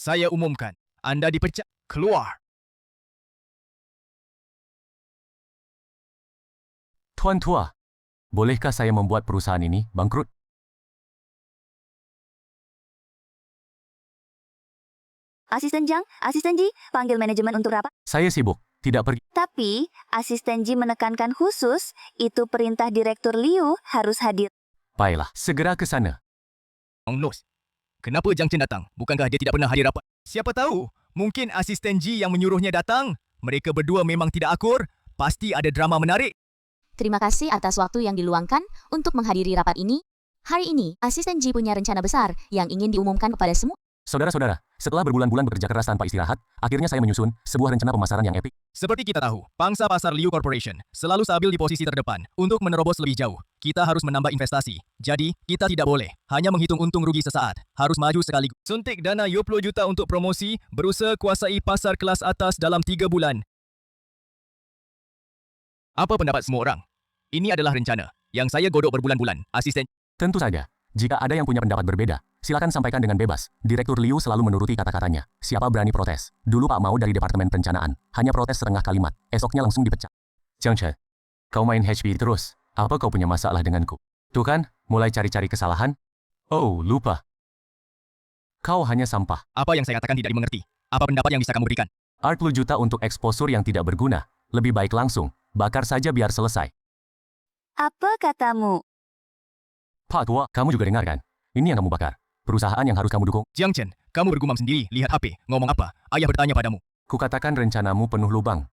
Saya umumkan, Anda dipecat. Keluar. Tuan Tua, bolehkah saya membuat perusahaan ini bangkrut? Asisten Jiang, Asisten Ji, panggil manajemen untuk rapat. Saya sibuk, tidak pergi. Tapi, Asisten Ji menekankan khusus, itu perintah Direktur Liu harus hadir. Baiklah, segera ke sana. Ong Los, kenapa Jiang Chen datang? Bukankah dia tidak pernah hadir rapat? Siapa tahu, mungkin asisten Ji yang menyuruhnya datang. Mereka berdua memang tidak akur. Pasti ada drama menarik. Terima kasih atas waktu yang diluangkan untuk menghadiri rapat ini. Hari ini, Asisten Ji punya rencana besar yang ingin diumumkan kepada semua. Saudara-saudara, setelah berbulan-bulan bekerja keras tanpa istirahat, akhirnya saya menyusun sebuah rencana pemasaran yang epik. Seperti kita tahu, pangsa pasar Liu Corporation selalu stabil di posisi terdepan. Untuk menerobos lebih jauh, kita harus menambah investasi. Jadi, kita tidak boleh hanya menghitung untung rugi sesaat. Harus maju sekaligus. Suntik dana 20 juta untuk promosi, berusaha kuasai pasar kelas atas dalam 3 bulan. Apa pendapat semua orang? Ini adalah rencana yang saya godok berbulan-bulan, asisten. Tentu saja, jika ada yang punya pendapat berbeda, silakan sampaikan dengan bebas. Direktur Liu selalu menuruti kata-katanya. Siapa berani protes? Dulu Pak Mao dari Departemen Perencanaan, hanya protes setengah kalimat. Esoknya langsung dipecat. Jiang Chen, kau main HP terus. Apa kau punya masalah denganku? Tuh kan, mulai cari-cari kesalahan. Oh, lupa. Kau hanya sampah. Apa yang saya katakan tidak dimengerti. Apa pendapat yang bisa kamu berikan? 40 juta untuk eksposur yang tidak berguna. Lebih baik langsung, bakar saja biar selesai. Apa katamu? Pak Tua, kamu juga dengar kan? Ini yang kamu bakar. Perusahaan yang harus kamu dukung. Jiang Chen, kamu bergumam sendiri, lihat HP, ngomong apa? Ayah bertanya padamu. Kukatakan rencanamu penuh lubang.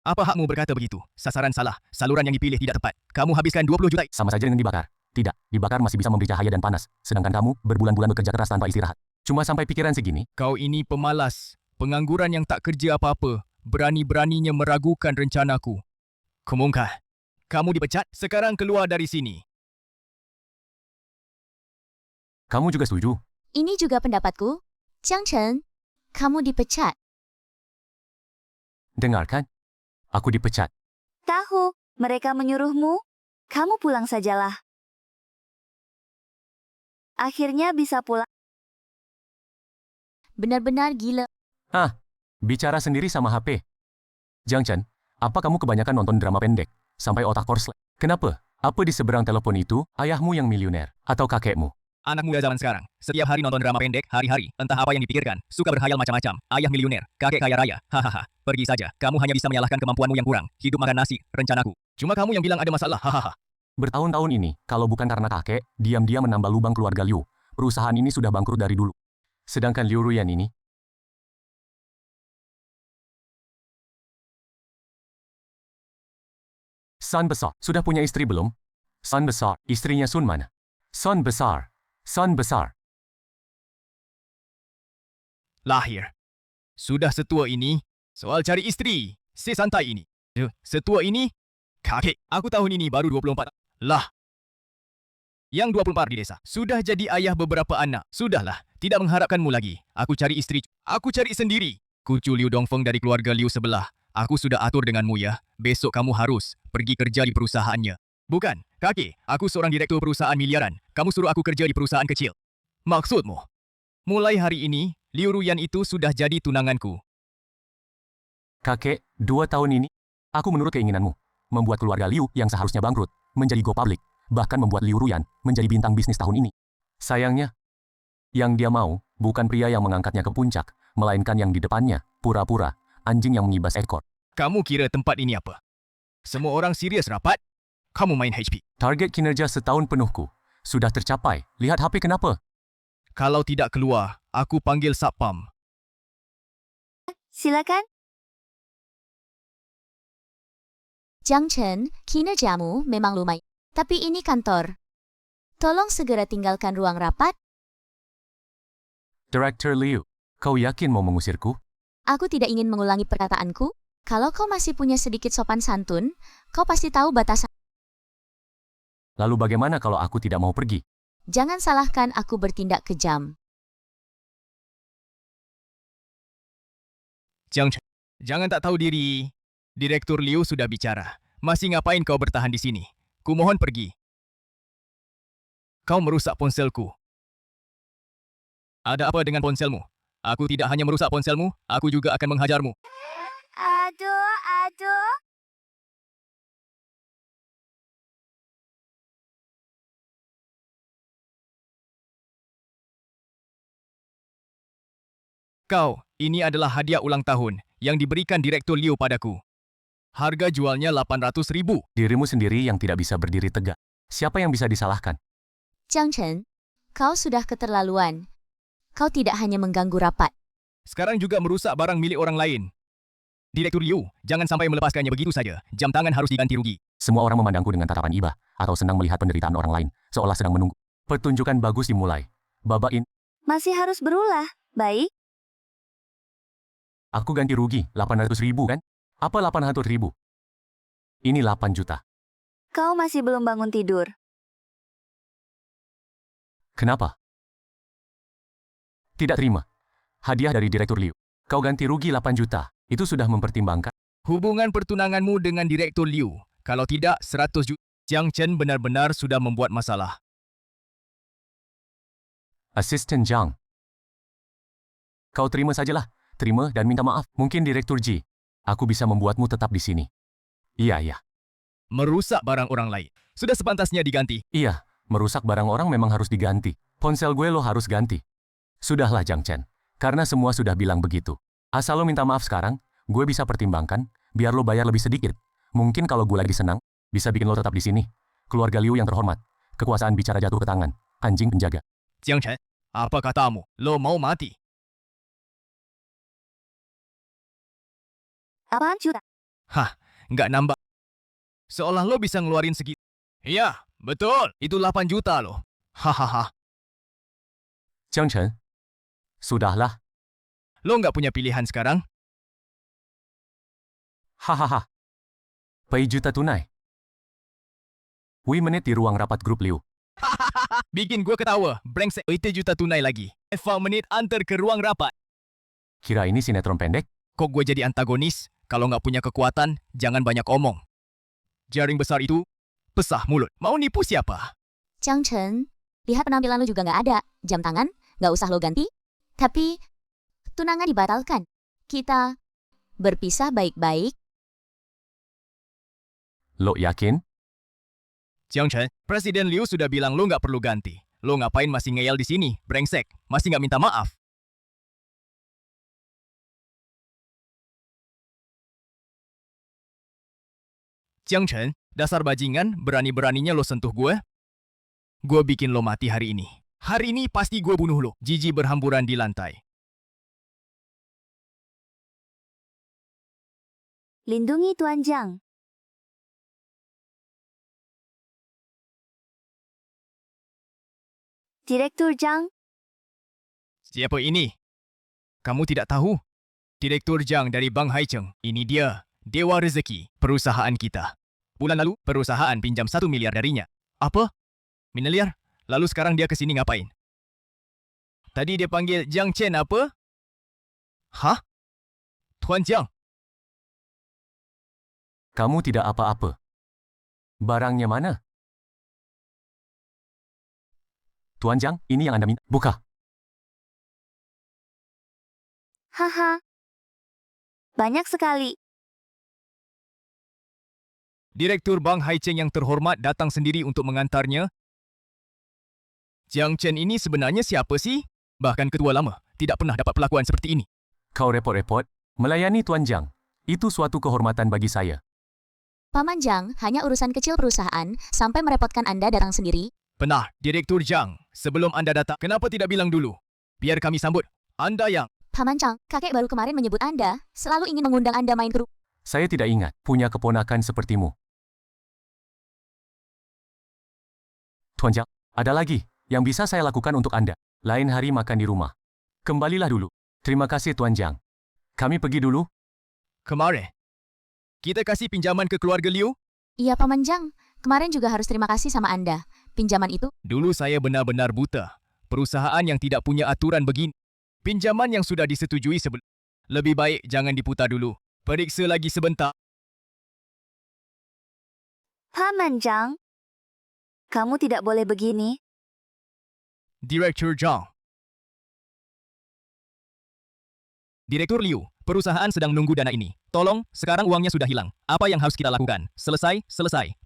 Apa hakmu berkata begitu? Sasaran salah, saluran yang dipilih tidak tepat. Kamu habiskan 20 juta. Sama saja dengan dibakar. Tidak, dibakar masih bisa memberi cahaya dan panas. Sedangkan kamu berbulan-bulan bekerja keras tanpa istirahat. Cuma sampai pikiran segini. Kau ini pemalas, pengangguran yang tak kerja apa-apa. Berani-beraninya meragukan rencanaku. Kemungkah? Kamu dipecat, sekarang keluar dari sini. Kamu juga setuju? Ini juga pendapatku. Jiang Chen, kamu dipecat. Dengarkan. Aku dipecat. Tahu, mereka menyuruhmu? Kamu pulang sajalah. Akhirnya bisa pulang. Benar-benar gila. Bicara sendiri sama HP. Jiang Chen, apa kamu kebanyakan nonton drama pendek? Sampai otak korslet. Kenapa? Apa di seberang telepon itu, ayahmu yang miliuner? Atau kakekmu? Anak muda zaman sekarang, setiap hari nonton drama pendek, hari-hari, entah apa yang dipikirkan, suka berhayal macam-macam, ayah miliuner, kakek kaya raya, hahaha, pergi saja, kamu hanya bisa menyalahkan kemampuanmu yang kurang, hidup makan nasi, rencanaku. Cuma kamu yang bilang ada masalah, hahaha. Bertahun-tahun ini, kalau bukan karena kakek, diam-diam menambah lubang keluarga Liu. Perusahaan ini sudah bangkrut dari dulu. Sedangkan Liu Ruyan ini, Son besar, sudah punya istri belum? Son besar, istrinya Sun mana? Son besar, son besar. Lahir. Sudah setua ini, soal cari istri, sesantai ini. Setua ini, kakek, aku tahun ini baru 24. Lah. Yang 24 di desa, sudah jadi ayah beberapa anak. Sudahlah, tidak mengharapkanmu lagi. Aku cari istri, aku cari sendiri. Kucu Liu Dongfeng dari keluarga Liu sebelah. Aku sudah atur denganmu ya, besok kamu harus pergi kerja di perusahaannya. Bukan, kakek, aku seorang direktur perusahaan miliaran. Kamu suruh aku kerja di perusahaan kecil. Maksudmu? Mulai hari ini, Liu Ruyan itu sudah jadi tunanganku. Kakek, 2 tahun ini, aku menurut keinginanmu. Membuat keluarga Liu yang seharusnya bangkrut, menjadi go public. Bahkan membuat Liu Ruyan menjadi bintang bisnis tahun ini. Sayangnya, yang dia mau, bukan pria yang mengangkatnya ke puncak, melainkan yang di depannya, pura-pura, anjing yang mengibas ekor. Kamu kira tempat ini apa? Semua orang serius rapat? Kamu main HP. Target kinerja setahun penuhku sudah tercapai. Lihat HP kenapa? Kalau tidak keluar, aku panggil Satpam. Silakan. Jiang Chen, kinerjamu memang lumayan. Tapi ini kantor. Tolong segera tinggalkan ruang rapat. Director Liu, kau yakin mau mengusirku? Aku tidak ingin mengulangi perkataanku. Kalau kau masih punya sedikit sopan santun, kau pasti tahu batasan. Lalu bagaimana kalau aku tidak mau pergi? Jangan salahkan aku bertindak kejam. Jiang Chen, jangan tak tahu diri. Direktur Liu sudah bicara. Masih ngapain kau bertahan di sini? Kumohon pergi. Kau merusak ponselku. Ada apa dengan ponselmu? Aku tidak hanya merusak ponselmu, aku juga akan menghajarmu. Aduh. Kau, ini adalah hadiah ulang tahun yang diberikan Direktur Liu padaku. Harga jualnya 800.000. Dirimu sendiri yang tidak bisa berdiri tegak. Siapa yang bisa disalahkan? Jiang Chen, kau sudah keterlaluan. Kau tidak hanya mengganggu rapat. Sekarang juga merusak barang milik orang lain. Direktur Liu, jangan sampai melepaskannya begitu saja. Jam tangan harus diganti rugi. Semua orang memandangku dengan tatapan iba, atau senang melihat penderitaan orang lain, seolah sedang menunggu. Pertunjukan bagus dimulai. Babak ini, Masih harus berulah. Baik. aku ganti rugi, 800.000 kan? Apa 800.000? Ini 8 juta. Kau masih belum bangun tidur. Kenapa? Tidak terima. Hadiah dari Direktur Liu. Kau ganti rugi 8 juta. Itu sudah mempertimbangkan. Hubungan pertunanganmu dengan Direktur Liu. Kalau tidak, 100 juta. Jiang Chen benar-benar sudah membuat masalah. Asisten Jiang. Kau terima sajalah. Terima dan minta maaf. Mungkin Direktur Ji. Aku bisa membuatmu tetap di sini. Iya. Merusak barang orang lain. Sudah sepantasnya diganti. Iya, merusak barang orang memang harus diganti. Ponsel gue lo harus ganti. Sudahlah Jiang Chen. Karena semua sudah bilang begitu. Asal lo minta maaf sekarang, gue bisa pertimbangkan, biar lo bayar lebih sedikit. Mungkin kalau gue lagi senang, bisa bikin lo tetap di sini. Keluarga Liu yang terhormat. Kekuasaan bicara jatuh ke tangan. Anjing penjaga. Jiang Chen, apa katamu? Lo mau mati? 8 juta. Hah, nggak nambah. Seolah lo bisa ngeluarin segitu. Iya, betul. Itu 8 juta loh. Hahaha. Jiang Chen. Sudahlah. Lo nggak punya pilihan sekarang? Hahaha. Pay juta tunai. Wih menit di ruang rapat grup Liu. Bikin gue ketawa. Brengsek. Itu juta tunai lagi. Eva menit antar ke ruang rapat. Kira ini sinetron pendek? Kok gue jadi antagonis? Kalau nggak punya kekuatan, jangan banyak omong. Jaring besar itu, pesah mulut. Mau nipu siapa? Jiang Chen, lihat penampilan lo juga nggak ada. Jam tangan, nggak usah lo ganti. Tapi, tunangan dibatalkan. Kita berpisah baik-baik. Lo yakin? Jiang Chen, Presiden Liu sudah bilang lo nggak perlu ganti. Lo ngapain masih ngeyel di sini? Brengsek. Masih nggak minta maaf? Jiang Chen, dasar bajingan, berani-beraninya lo sentuh gue? Gue bikin lo mati hari ini. Hari ini pasti gue bunuh lo. Jiji berhamburan di lantai. Lindungi Tuan Jiang. Direktur Jiang, Siapa ini? Kamu tidak tahu? Direktur Jiang dari Bank Haicheng. Ini dia, Dewa Rezeki, perusahaan kita. Bulan lalu, perusahaan pinjam 1 miliar darinya. Apa? Miliar? Lalu sekarang dia kesini ngapain? Tadi dia panggil Jiang Chen apa? Hah? Tuan Jiang? Kamu tidak apa-apa. Barangnya mana? Tuan Jiang, ini yang Anda minta. Buka. haha. Banyak sekali. Direktur Bank Haicheng yang terhormat datang sendiri untuk mengantarnya. Jiang Chen ini sebenarnya siapa sih? Bahkan ketua lama tidak pernah dapat perlakuan seperti ini. Kau repot-repot. Melayani Tuan Jiang. Itu suatu kehormatan bagi saya. Paman Jiang, hanya urusan kecil perusahaan, sampai merepotkan Anda datang sendiri. Benar, Direktur Jiang. Sebelum Anda datang, kenapa tidak bilang dulu? Biar kami sambut. Anda yang... Paman Jiang, kakek baru kemarin menyebut Anda, selalu ingin mengundang Anda main ke rumah. Saya tidak ingat punya keponakan sepertimu. Tuan Jiang, ada lagi yang bisa saya lakukan untuk Anda. Lain hari makan di rumah. Kembalilah dulu. Terima kasih Tuan Jiang. Kami pergi dulu. Kemarin, kita kasih pinjaman ke keluarga Liu. Iya Paman Jiang, kemarin juga harus terima kasih sama Anda. Pinjaman itu, Dulu saya benar-benar buta. Perusahaan yang tidak punya aturan begini. Pinjaman yang sudah disetujui sebelum. Lebih baik jangan diputar dulu. Periksa lagi sebentar. Paman Jiang, kamu tidak boleh begini. Direktur Jiang, Direktur Liu, perusahaan sedang menunggu dana ini. Tolong, sekarang uangnya sudah hilang. Apa yang harus kita lakukan? Selesai.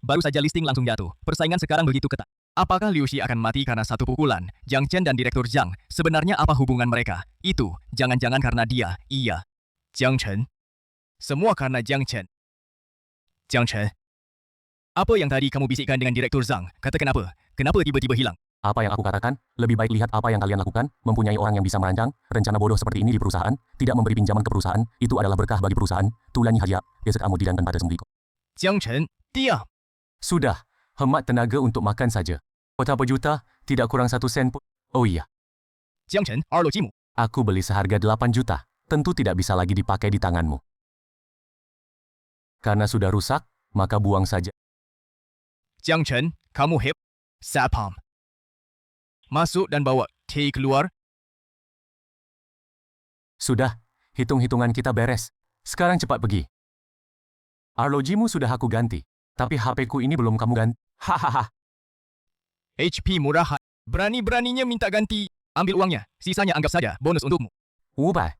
Baru saja listing langsung jatuh. Persaingan sekarang begitu ketat. Apakah Liu Xi akan mati karena satu pukulan? Jiang Chen dan Direktur Jiang, sebenarnya apa hubungan mereka? Itu, jangan-jangan karena dia, iya. Jiang Chen. Semua karena Jiang Chen. Jiang Chen. Apa yang tadi kamu bisikkan dengan Direktur Zhang? Katakan apa? Kenapa tiba-tiba hilang? Apa yang aku katakan? Lebih baik lihat apa yang kalian lakukan. Mempunyai orang yang bisa merancang rencana bodoh seperti ini di perusahaan, tidak memberi pinjaman ke perusahaan, itu adalah berkah bagi perusahaan. Tulani hajat, besok kamu didankan pada sendiri. Jiang Chen, diam. Sudah, hemat tenaga untuk makan saja. Berapa juta? Tidak kurang 1 sen pun. Oh iya, Jiang Chen, Arlo Jimu. aku beli seharga 8 juta. Tentu tidak bisa lagi dipakai di tanganmu. Karena sudah rusak, maka buang saja. Jiang Chen, kamu Sapam. Masuk dan bawa T keluar. Sudah, hitung-hitungan kita beres. Sekarang cepat pergi. Arlojimu sudah aku ganti, tapi HP-ku ini belum kamu ganti. Hahaha. HP murah. Berani-beraninya minta ganti. Ambil uangnya, sisanya anggap saja bonus untukmu. Ubah.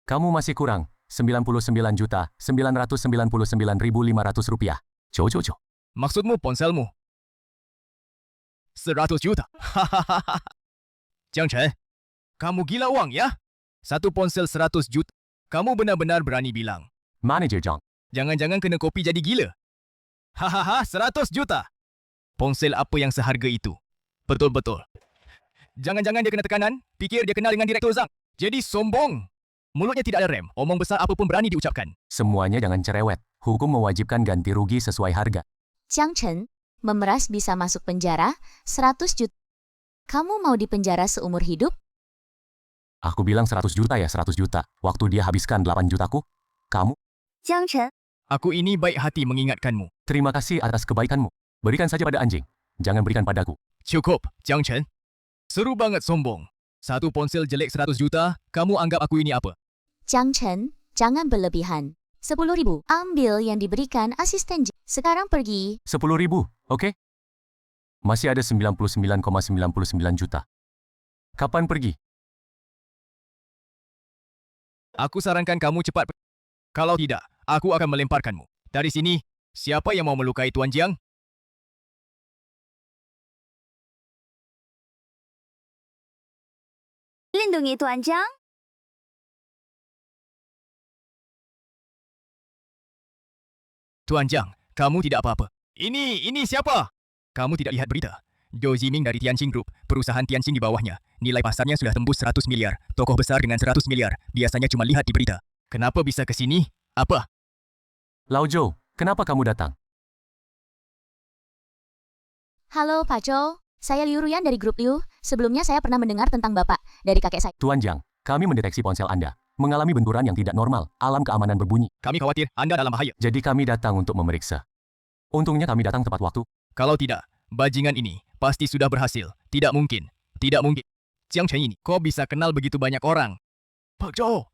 Kamu masih kurang 99.999.500 rupiah. Coco. Maksudmu ponselmu? 100 juta. Hahaha. Jiang Chen, kamu gila uang ya? Satu ponsel 100 juta. Kamu benar-benar berani bilang. Manager John. Jangan-jangan kena kopi jadi gila. Hahaha, 100 juta. Ponsel apa yang seharga itu? Betul-betul. Jangan-jangan dia kena tekanan, pikir dia kenal dengan Direktur Zhang. Jadi sombong. Mulutnya tidak ada rem, omong besar apapun berani diucapkan. Semuanya jangan cerewet. Hukum mewajibkan ganti rugi sesuai harga. Jiang Chen, memeras bisa masuk penjara 100 juta. Kamu mau dipenjara seumur hidup? Aku bilang 100 juta ya 100 juta. Waktu dia habiskan 8 jutaku. Kamu, Jiang Chen, Aku ini baik hati mengingatkanmu. terima kasih atas kebaikanmu. Berikan saja pada anjing. Jangan berikan padaku. Cukup, Jiang Chen. Seru banget sombong. Satu ponsel jelek 100 juta, kamu anggap aku ini apa? Jiang Chen, jangan berlebihan. 10.000, ambil yang diberikan asisten. Sekarang pergi. 10.000, oke? Masih ada 99,99 juta. Kapan pergi? Aku sarankan kamu cepat. Kalau tidak, aku akan melemparkanmu. Dari sini, siapa yang mau melukai Tuan Jiang? lindungi Tuan Jiang. Tuan Jiang, kamu tidak apa-apa. Ini siapa? Kamu tidak lihat berita? Zhou Ziming dari Tianqing Group, perusahaan Tianqing di bawahnya. Nilai pasarnya sudah tembus 100 miliar. Tokoh besar dengan 100 miliar. Biasanya cuma lihat di berita. Kenapa bisa ke sini? Apa? Lao Zhou, kenapa kamu datang? Halo Pak Zhou, saya Liu Ruyan dari grup Liu. Sebelumnya saya pernah mendengar tentang Bapak dari kakek saya. Tuan Jiang, kami mendeteksi ponsel Anda. Mengalami benturan yang tidak normal. Alam keamanan berbunyi. Kami khawatir Anda dalam bahaya. Jadi kami datang untuk memeriksa. Untungnya kami datang tepat waktu. Kalau tidak, bajingan ini pasti sudah berhasil. Tidak mungkin. Tidak mungkin. Jiang Chen ini, kok bisa kenal begitu banyak orang? Pak Zhou,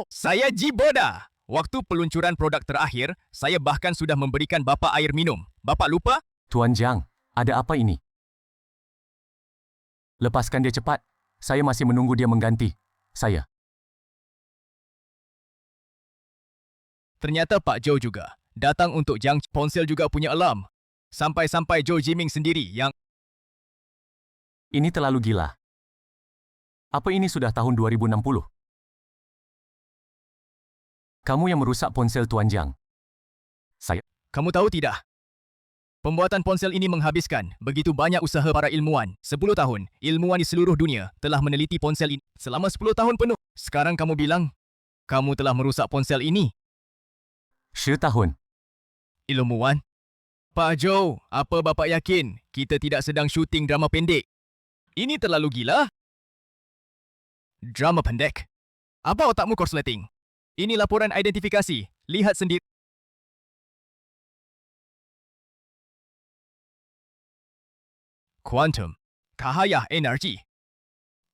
saya Jiboda. Waktu peluncuran produk terakhir, saya bahkan sudah memberikan Bapak air minum. Bapak lupa? Tuan Jiang, ada apa ini? Lepaskan dia cepat. Saya masih menunggu dia mengganti. Saya. Ternyata Pak Zhou juga datang untuk Jiang. Ponsel juga punya alarm. Sampai-sampai Zhou Jiming sendiri yang... Ini terlalu gila. Apa ini sudah tahun 2060? Kamu yang merusak ponsel Tuan Jiang. Saya. Kamu tahu tidak? Pembuatan ponsel ini menghabiskan begitu banyak usaha para ilmuwan. 10 tahun, ilmuwan di seluruh dunia telah meneliti ponsel ini selama 10 tahun penuh. Sekarang kamu bilang, kamu telah merusak ponsel ini. 10 tahun. Ilmuwan? Pak Zhou, apa Bapak yakin kita tidak sedang syuting drama pendek? Ini terlalu gila. Drama pendek? Apa otakmu korsleting? Ini laporan identifikasi. Lihat sendiri. Quantum. Cahaya energi.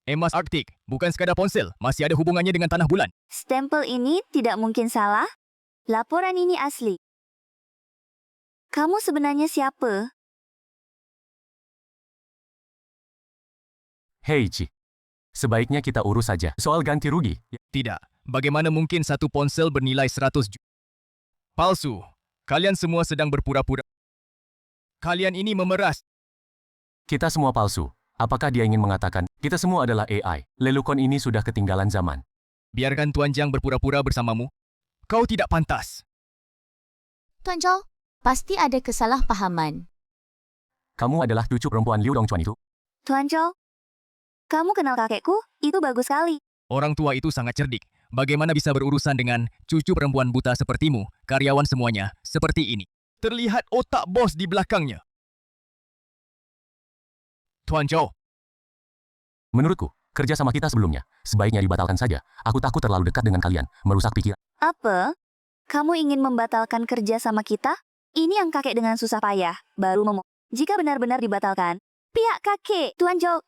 Emas Arktik. Bukan sekadar ponsel. Masih ada hubungannya dengan tanah bulan. Stempel ini tidak mungkin salah. Laporan ini asli. Kamu sebenarnya siapa? Hei Ji. Sebaiknya kita urus saja. Soal ganti rugi, Tidak. Bagaimana mungkin satu ponsel bernilai 100 juta? Palsu. Kalian semua sedang berpura-pura. Kalian ini memeras. kita semua palsu. Apakah dia ingin mengatakan, kita semua adalah AI? Lelukon ini sudah ketinggalan zaman. Biarkan Tuan Jiang berpura-pura bersamamu. Kau tidak pantas. Tuan Zhou, pasti ada kesalahpahaman. Kamu adalah cucu perempuan Liu Dongchuan itu. Tuan Zhou, kamu kenal kakekku? Itu bagus sekali. Orang tua itu sangat cerdik. Bagaimana bisa berurusan dengan cucu perempuan buta sepertimu, karyawan semuanya, seperti ini. Terlihat otak bos di belakangnya. Tuan Zhou, Menurutku, kerja sama kita sebelumnya, sebaiknya dibatalkan saja. Aku takut terlalu dekat dengan kalian, merusak pikiran. Apa? Kamu ingin membatalkan kerja sama kita? Ini yang kakek dengan susah payah, baru ngomong. Jika benar-benar dibatalkan, pihak kakek, Tuan Zhou,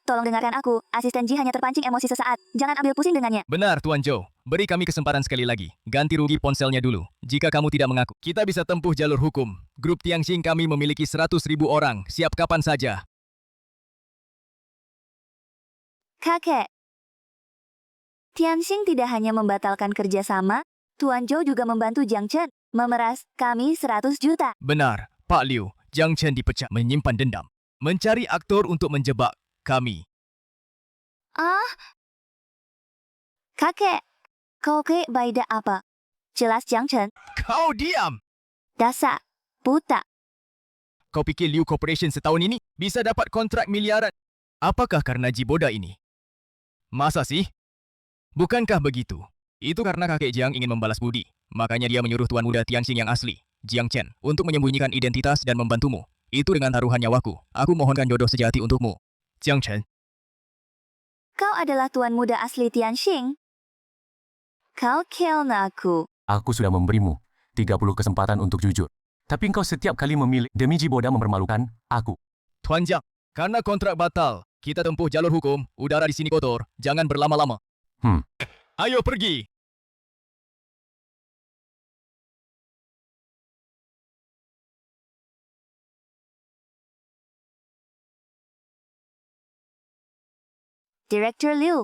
tolong dengarkan aku. Asisten Ji hanya terpancing emosi sesaat. Jangan ambil pusing dengannya. benar Tuan Zhou. Beri kami kesempatan sekali lagi. Ganti rugi ponselnya dulu. Jika kamu tidak mengaku, kita bisa tempuh jalur hukum. Grup Tianxing kami memiliki 100.000 orang. Siap kapan saja. Kakek. Tianxing tidak hanya membatalkan kerjasama, Tuan Zhou juga membantu Jiang Chen memeras kami 100 juta. Benar, Pak Liu. Jiang Chen dipecat menyimpan dendam. Mencari aktor untuk menjebak kami. Ah, kakek, kau ke baida apa? Jelas Jiang Chen, Kau diam! dasar, buta. Kau pikir Liu Corporation setahun ini bisa dapat kontrak miliaran? Apakah karena Jiboda ini? Masa sih? Bukankah begitu? Itu karena kakek Jiang ingin membalas budi. Makanya dia menyuruh tuan muda Tianxing yang asli, Jiang Chen, untuk menyembunyikan identitas dan membantumu. Itu dengan taruhan nyawaku. Aku mohonkan jodoh sejati untukmu. Jiang Chen, Kau adalah tuan muda asli Tianxing. Kau kelna aku. Aku sudah memberimu 30 kesempatan untuk jujur. Tapi engkau setiap kali memilih demi Jiboda mempermalukan aku. Tuan Jiang, karena kontrak batal, kita tempuh jalur hukum. Udara di sini kotor. Jangan berlama-lama. Ayo pergi. Direktur Liu.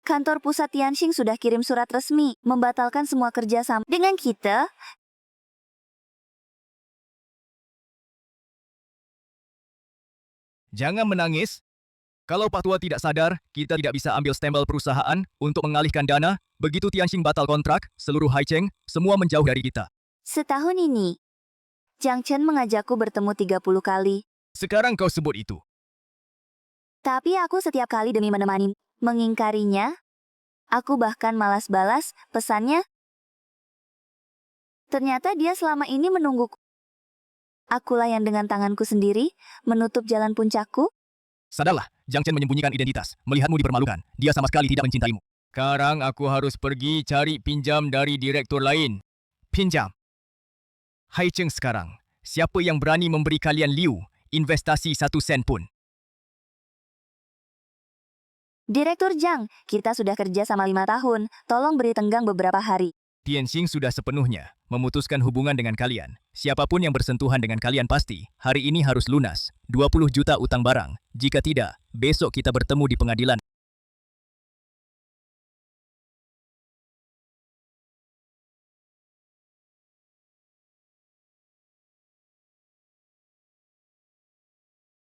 Kantor pusat Tianxing sudah kirim surat resmi membatalkan semua kerjasama dengan kita. Jangan menangis. Kalau Pak Tua tidak sadar, kita tidak bisa ambil stempel perusahaan untuk mengalihkan dana. Begitu Tianxing batal kontrak, seluruh Haicheng semua menjauh dari kita. Setahun ini, Jiang Chen mengajakku bertemu 30 kali. Sekarang kau sebut itu. Tapi aku setiap kali demi menemani, mengingkarinya. Aku bahkan malas balas pesannya. Ternyata dia selama ini menungguku. Akulah yang dengan tanganku sendiri menutup jalan puncakku. Sadarlah, Jiang Chen menyembunyikan identitas. Melihatmu dipermalukan, dia sama sekali tidak mencintaimu. Sekarang aku harus pergi cari pinjam dari direktur lain. Pinjam? Haicheng sekarang, siapa yang berani memberi kalian Liu investasi 1 sen pun? Direktur Jiang, kita sudah kerja sama 5 tahun. Tolong beri tenggang beberapa hari. Tianxing sudah sepenuhnya memutuskan hubungan dengan kalian. Siapapun yang bersentuhan dengan kalian pasti hari ini harus lunas. 20 juta utang barang. Jika tidak, besok kita bertemu di pengadilan.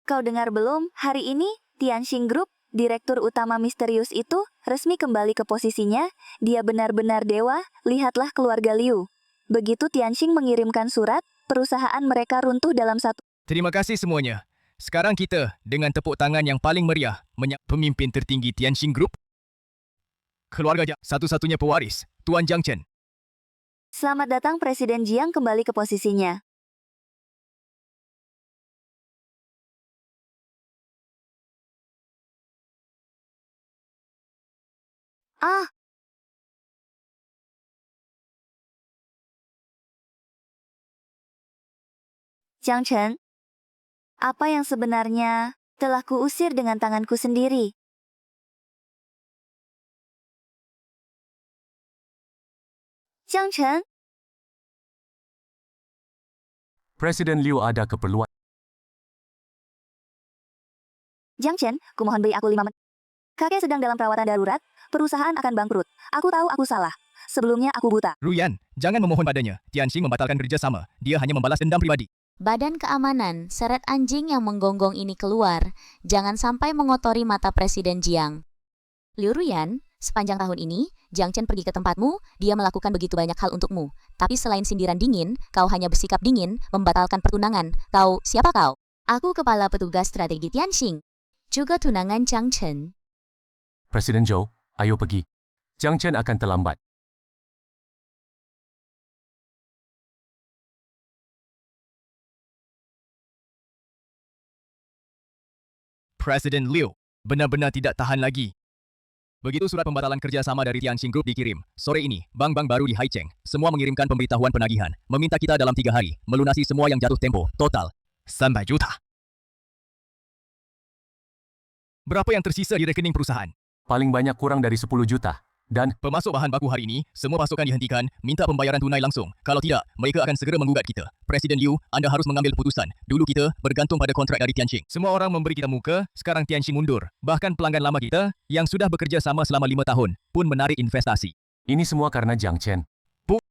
Kau dengar belum? Hari ini, Tianxing Group, direktur utama misterius itu, resmi kembali ke posisinya. Dia benar-benar dewa, lihatlah keluarga Liu. Begitu Tianxing mengirimkan surat, perusahaan mereka runtuh dalam satu. Terima kasih semuanya. Sekarang kita dengan tepuk tangan yang paling meriah pemimpin tertinggi Tianxing Group. Keluarga Jiang, satu-satunya pewaris, Tuan Jiang Chen. Selamat datang Presiden Jiang kembali ke posisinya. Ah, Jiang Chen, apa yang sebenarnya telah kuusir dengan tanganku sendiri? Jiang Chen, Presiden Liu ada keperluan. Jiang Chen, kumohon beri aku 5 menit. Kakek sedang dalam perawatan darurat, perusahaan akan bangkrut. Aku tahu aku salah. Sebelumnya aku buta. Ruyan, jangan memohon padanya. Tianxing membatalkan kerjasama. Dia hanya membalas dendam pribadi. Badan keamanan, seret anjing yang menggonggong ini keluar. Jangan sampai mengotori mata Presiden Jiang. Liu Ruyan, sepanjang tahun ini, Jiang Chen pergi ke tempatmu, dia melakukan begitu banyak hal untukmu. Tapi selain sindiran dingin, kau hanya bersikap dingin, membatalkan pertunangan. Siapa kau? Aku kepala petugas strategi Tianxing. Juga tunangan Jiang Chen. Presiden Zhou, ayo pergi. Jiang Chen akan terlambat. Presiden Liu benar-benar tidak tahan lagi. Begitu surat pembatalan kerjasama dari Tianxing Group dikirim, sore ini, bank-bank baru di Haicheng, semua mengirimkan pemberitahuan penagihan, meminta kita dalam 3 hari, melunasi semua yang jatuh tempo, total 300 juta. Berapa yang tersisa di rekening perusahaan? Paling banyak kurang dari 10 juta. Dan Pemasok bahan baku hari ini, semua pasokan dihentikan, minta pembayaran tunai langsung. Kalau tidak, mereka akan segera menggugat kita. Presiden Liu, Anda harus mengambil keputusan. Dulu kita bergantung pada kontrak dari Tianxing. Semua orang memberi kita muka, sekarang Tianxing mundur. Bahkan pelanggan lama kita, yang sudah bekerja sama selama 5 tahun, pun menarik investasi. ini semua karena Jiang Chen.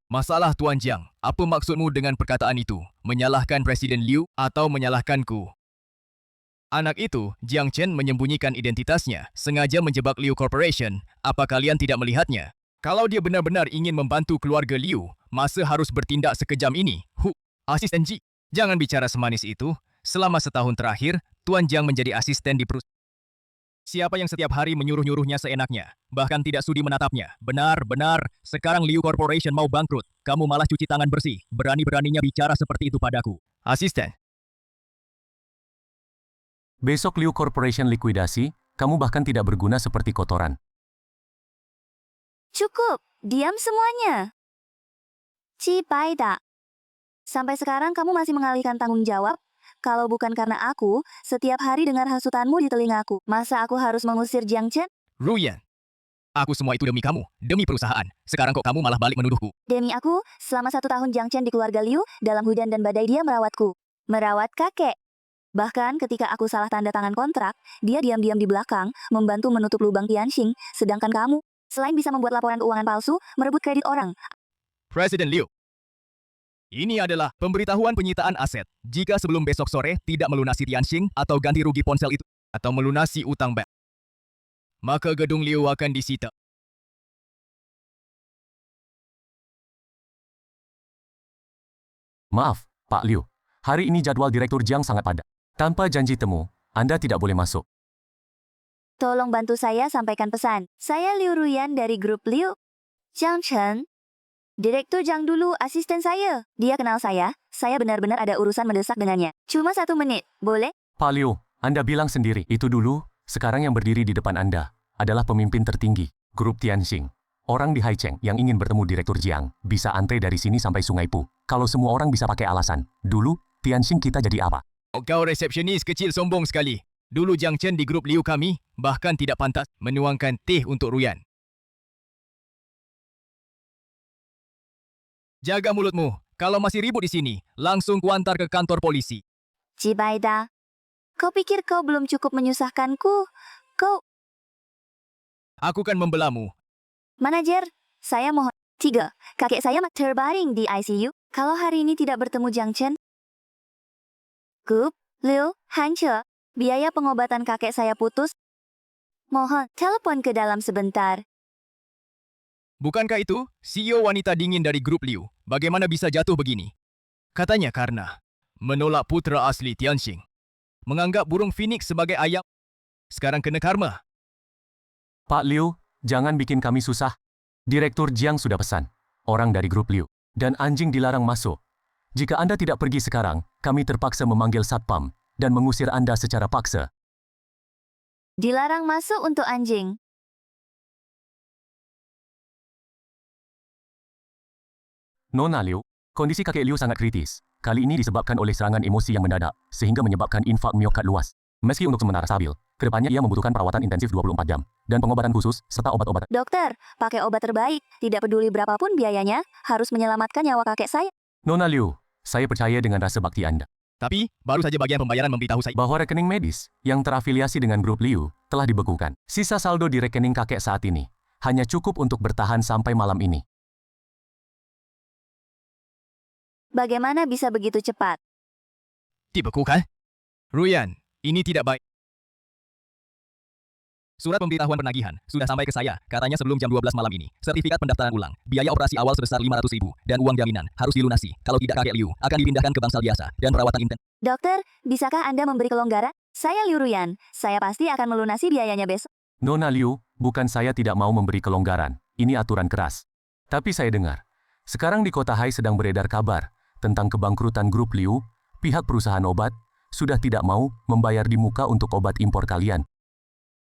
Masalah Tuan Jiang, apa maksudmu dengan perkataan itu? Menyalahkan Presiden Liu atau menyalahkanku? Anak itu, Jiang Chen menyembunyikan identitasnya, sengaja menjebak Liu Corporation. Apa kalian tidak melihatnya? Kalau dia benar-benar ingin membantu keluarga Liu, masa harus bertindak sekejam ini? Asisten Ji, jangan bicara semanis itu. Selama setahun terakhir, Tuan Jiang menjadi asisten di perusahaan. Siapa yang setiap hari menyuruh-nyuruhnya seenaknya, bahkan tidak sudi menatapnya? Benar, sekarang Liu Corporation mau bangkrut. Kamu malah cuci tangan bersih, berani-beraninya bicara seperti itu padaku. Asisten, Besok Liu Corporation likuidasi, kamu bahkan tidak berguna seperti kotoran. Cukup, diam semuanya. Cipaida. Sampai sekarang kamu masih mengalihkan tanggung jawab? Kalau bukan karena aku, setiap hari dengar hasutanmu di telingaku. Masa aku harus mengusir Jiang Chen? Ruyan. Aku semua itu demi kamu, demi perusahaan. Sekarang kok kamu malah balik menuduhku? Demi aku, selama 1 tahun Jiang Chen di keluarga Liu, dalam hujan dan badai dia merawatku. Merawat kakek. Bahkan ketika aku salah tanda tangan kontrak, dia diam-diam di belakang, membantu menutup lubang Tianxing, sedangkan kamu, selain bisa membuat laporan keuangan palsu, merebut kredit orang. Presiden Liu. Ini adalah pemberitahuan penyitaan aset. Jika sebelum besok sore tidak melunasi Tianxing atau ganti rugi ponsel itu, atau melunasi utang bank, maka gedung Liu akan disita. Maaf, Pak Liu. Hari ini jadwal Direktur Jiang sangat padat. Tanpa janji temu, Anda tidak boleh masuk. Tolong bantu saya sampaikan pesan. Saya Liu Ruyan dari grup Liu. Jiang Chen. Direktur Jiang dulu asisten saya. Dia kenal saya benar-benar ada urusan mendesak dengannya. Cuma 1 menit, boleh? Pak Liu, Anda bilang sendiri, itu dulu, sekarang yang berdiri di depan Anda adalah pemimpin tertinggi, grup Tianxing. Orang di Haicheng yang ingin bertemu Direktur Jiang bisa antre dari sini sampai Sungai Pu. Kalau semua orang bisa pakai alasan, dulu Tianxing kita jadi apa? Kau resepsionis kecil sombong sekali. Dulu Jiang Chen di grup Liu kami, bahkan tidak pantas menuangkan teh untuk Ruyan. Jaga mulutmu. Kalau masih ribut di sini, langsung kuantar ke kantor polisi. Cibaida. Kau pikir kau belum cukup menyusahkanku? Aku kan membelamu. Manajer, saya mohon. 3. Kakek saya terbaring di ICU. Kalau hari ini tidak bertemu Jiang Chen, Gup, Liu, Hanche, biaya pengobatan kakek saya putus. Mohon, telepon ke dalam sebentar. Bukankah itu CEO wanita dingin dari grup Liu? Bagaimana bisa jatuh begini? Katanya karena menolak putra asli Tianxing. Menganggap burung Phoenix sebagai ayam. Sekarang kena karma. Pak Liu, jangan bikin kami susah. Direktur Jiang sudah pesan, orang dari grup Liu, dan anjing dilarang masuk. Jika Anda tidak pergi sekarang, kami terpaksa memanggil satpam dan mengusir Anda secara paksa. Dilarang masuk untuk anjing. Nona Liu, kondisi kakek Liu sangat kritis. Kali ini disebabkan oleh serangan emosi yang mendadak, sehingga menyebabkan infak miokard luas. Meski untuk sementara stabil, kedepannya ia membutuhkan perawatan intensif 24 jam, dan pengobatan khusus, serta obat-obatan. Dokter, pakai obat terbaik. Tidak peduli berapapun biayanya, harus menyelamatkan nyawa kakek saya. Nona Liu, saya percaya dengan rasa bakti Anda. Tapi, baru saja bagian pembayaran memberitahu saya. Bahwa rekening medis yang terafiliasi dengan grup Liu telah dibekukan. Sisa saldo di rekening kakek saat ini hanya cukup untuk bertahan sampai malam ini. Bagaimana bisa begitu cepat? Dibekukan? Ruyan, ini tidak baik. Surat pemberitahuan penagihan sudah sampai ke saya, katanya sebelum jam 12 malam ini. Sertifikat pendaftaran ulang, biaya operasi awal sebesar 500.000, dan uang jaminan harus dilunasi. Kalau tidak kakek Liu akan dipindahkan ke bangsal biasa dan perawatan intensif. Dokter, bisakah Anda memberi kelonggaran? Saya Liu Ruyan, saya pasti akan melunasi biayanya besok. Nona Liu, bukan saya tidak mau memberi kelonggaran. Ini aturan keras. Tapi saya dengar, sekarang di kota Hai sedang beredar kabar tentang kebangkrutan grup Liu. Pihak perusahaan obat sudah tidak mau membayar di muka untuk obat impor kalian.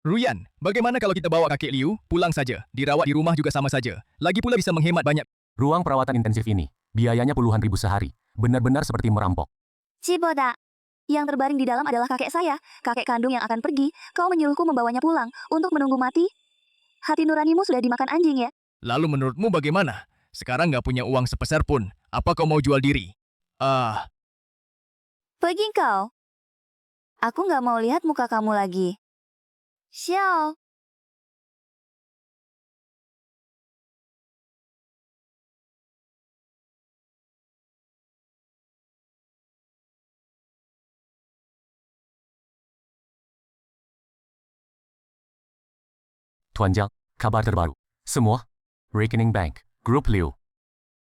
Ruyan, bagaimana kalau kita bawa kakek Liu pulang saja? Dirawat di rumah juga sama saja. Lagi pula bisa menghemat banyak. Ruang perawatan intensif ini, biayanya puluhan ribu sehari. Benar-benar seperti merampok. Ciboda, yang terbaring di dalam adalah kakek saya, kakek kandung yang akan pergi. Kau menyuruhku membawanya pulang untuk menunggu mati? Hati nuranimu sudah dimakan anjing ya? Lalu menurutmu bagaimana? Sekarang nggak punya uang sepeser pun. Apa kau mau jual diri? Pergi kau. Aku nggak mau lihat muka kamu lagi. Xiao. Tuan Jiang, kabar terbaru. Semua rekening bank, grup Liu,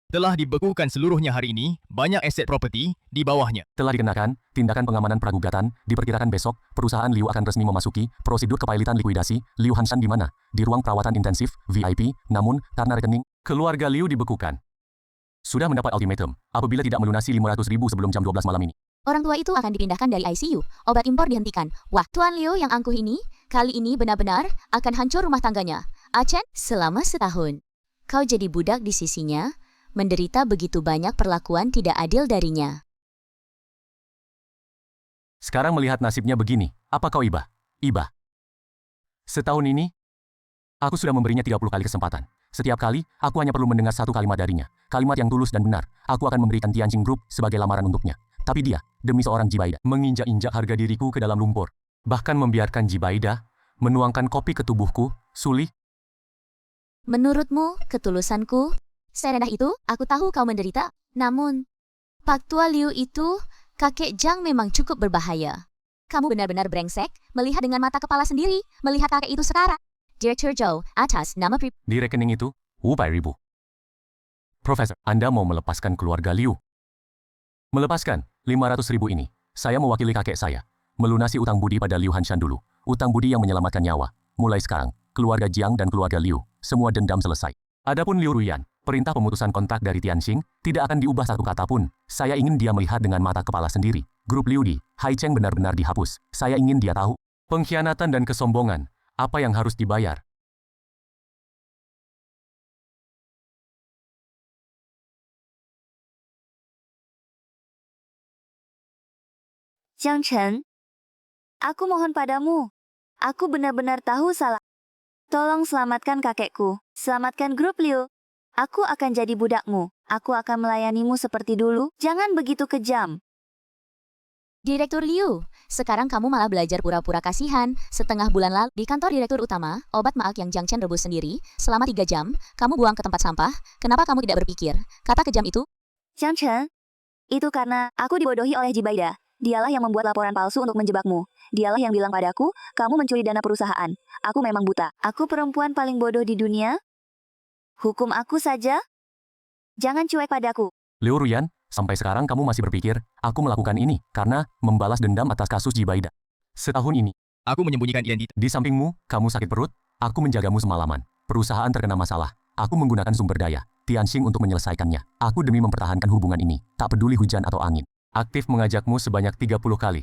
Telah dibekukan seluruhnya hari ini, banyak aset properti di bawahnya. telah dikenakan tindakan pengamanan pragugatan. Diperkirakan besok, perusahaan Liu akan resmi memasuki prosedur kepailitan likuidasi. Liu Hanshan di mana? Di ruang perawatan intensif, VIP, namun karena rekening keluarga Liu dibekukan. Sudah mendapat ultimatum, apabila tidak melunasi 500.000 sebelum jam 12 malam ini. Orang tua itu akan dipindahkan dari ICU. Obat impor dihentikan. Wah, Tuan Liu yang angkuh ini, kali ini benar-benar akan hancur rumah tangganya. Achen, selama setahun, kau jadi budak di sisinya, menderita begitu banyak perlakuan tidak adil darinya. Sekarang melihat nasibnya begini, apa kau iba? Iba. Setahun ini, aku sudah memberinya 30 kali kesempatan. Setiap kali, aku hanya perlu mendengar satu kalimat darinya. Kalimat yang tulus dan benar. Aku akan memberikan Tianjin Group sebagai lamaran untuknya. Tapi dia, demi seorang Jibaida, menginjak-injak harga diriku ke dalam lumpur. Bahkan membiarkan Jibaida menuangkan kopi ke tubuhku. Suli, Menurutmu, ketulusanku, serendah itu, aku tahu kau menderita. Namun, Pak Tua Liu itu, kakek Jiang memang cukup berbahaya. Kamu benar-benar brengsek, melihat dengan mata kepala sendiri, melihat kakek itu sekarang. Direktur Zhou, atas nama di rekening itu, 5.000. Profesor, Anda mau melepaskan keluarga Liu? Melepaskan 500.000 ini, saya mewakili kakek saya. Melunasi utang budi pada Liu Hanshan dulu. Utang budi yang menyelamatkan nyawa. Mulai sekarang, keluarga Jiang dan keluarga Liu, semua dendam selesai. Adapun Liu Ruyan, perintah pemutusan kontak dari Tianxing tidak akan diubah satu kata pun. Saya ingin dia melihat dengan mata kepala sendiri. Grup Liu di Haicheng benar-benar dihapus. Saya ingin dia tahu pengkhianatan dan kesombongan, apa yang harus dibayar. Jiang Chen, aku mohon padamu. Aku benar-benar tahu salah. Tolong selamatkan kakekku. Selamatkan grup Liu. Aku akan jadi budakmu. Aku akan melayanimu seperti dulu. Jangan begitu kejam. Direktur Liu, sekarang kamu malah belajar pura-pura kasihan. Setengah bulan lalu, di kantor direktur utama, obat maak yang Jiang Chen rebus sendiri, selama 3 jam, kamu buang ke tempat sampah. Kenapa kamu tidak berpikir? Kata kejam itu, Jiang Chen, itu karena aku dibodohi oleh Jibaida. Dialah yang membuat laporan palsu untuk menjebakmu. Dialah yang bilang padaku, kamu mencuri dana perusahaan. Aku memang buta. Aku perempuan paling bodoh di dunia. Hukum aku saja. Jangan cuek padaku. Liu Ruyan, sampai sekarang kamu masih berpikir, aku melakukan ini karena membalas dendam atas kasus Jibaida. Setahun ini, Aku menyembunyikan identitas. di sampingmu, kamu sakit perut, aku menjagamu semalaman. Perusahaan terkena masalah, aku menggunakan sumber daya, Tianxing untuk menyelesaikannya. Aku demi mempertahankan hubungan ini, tak peduli hujan atau angin. Aktif mengajakmu sebanyak 30 kali.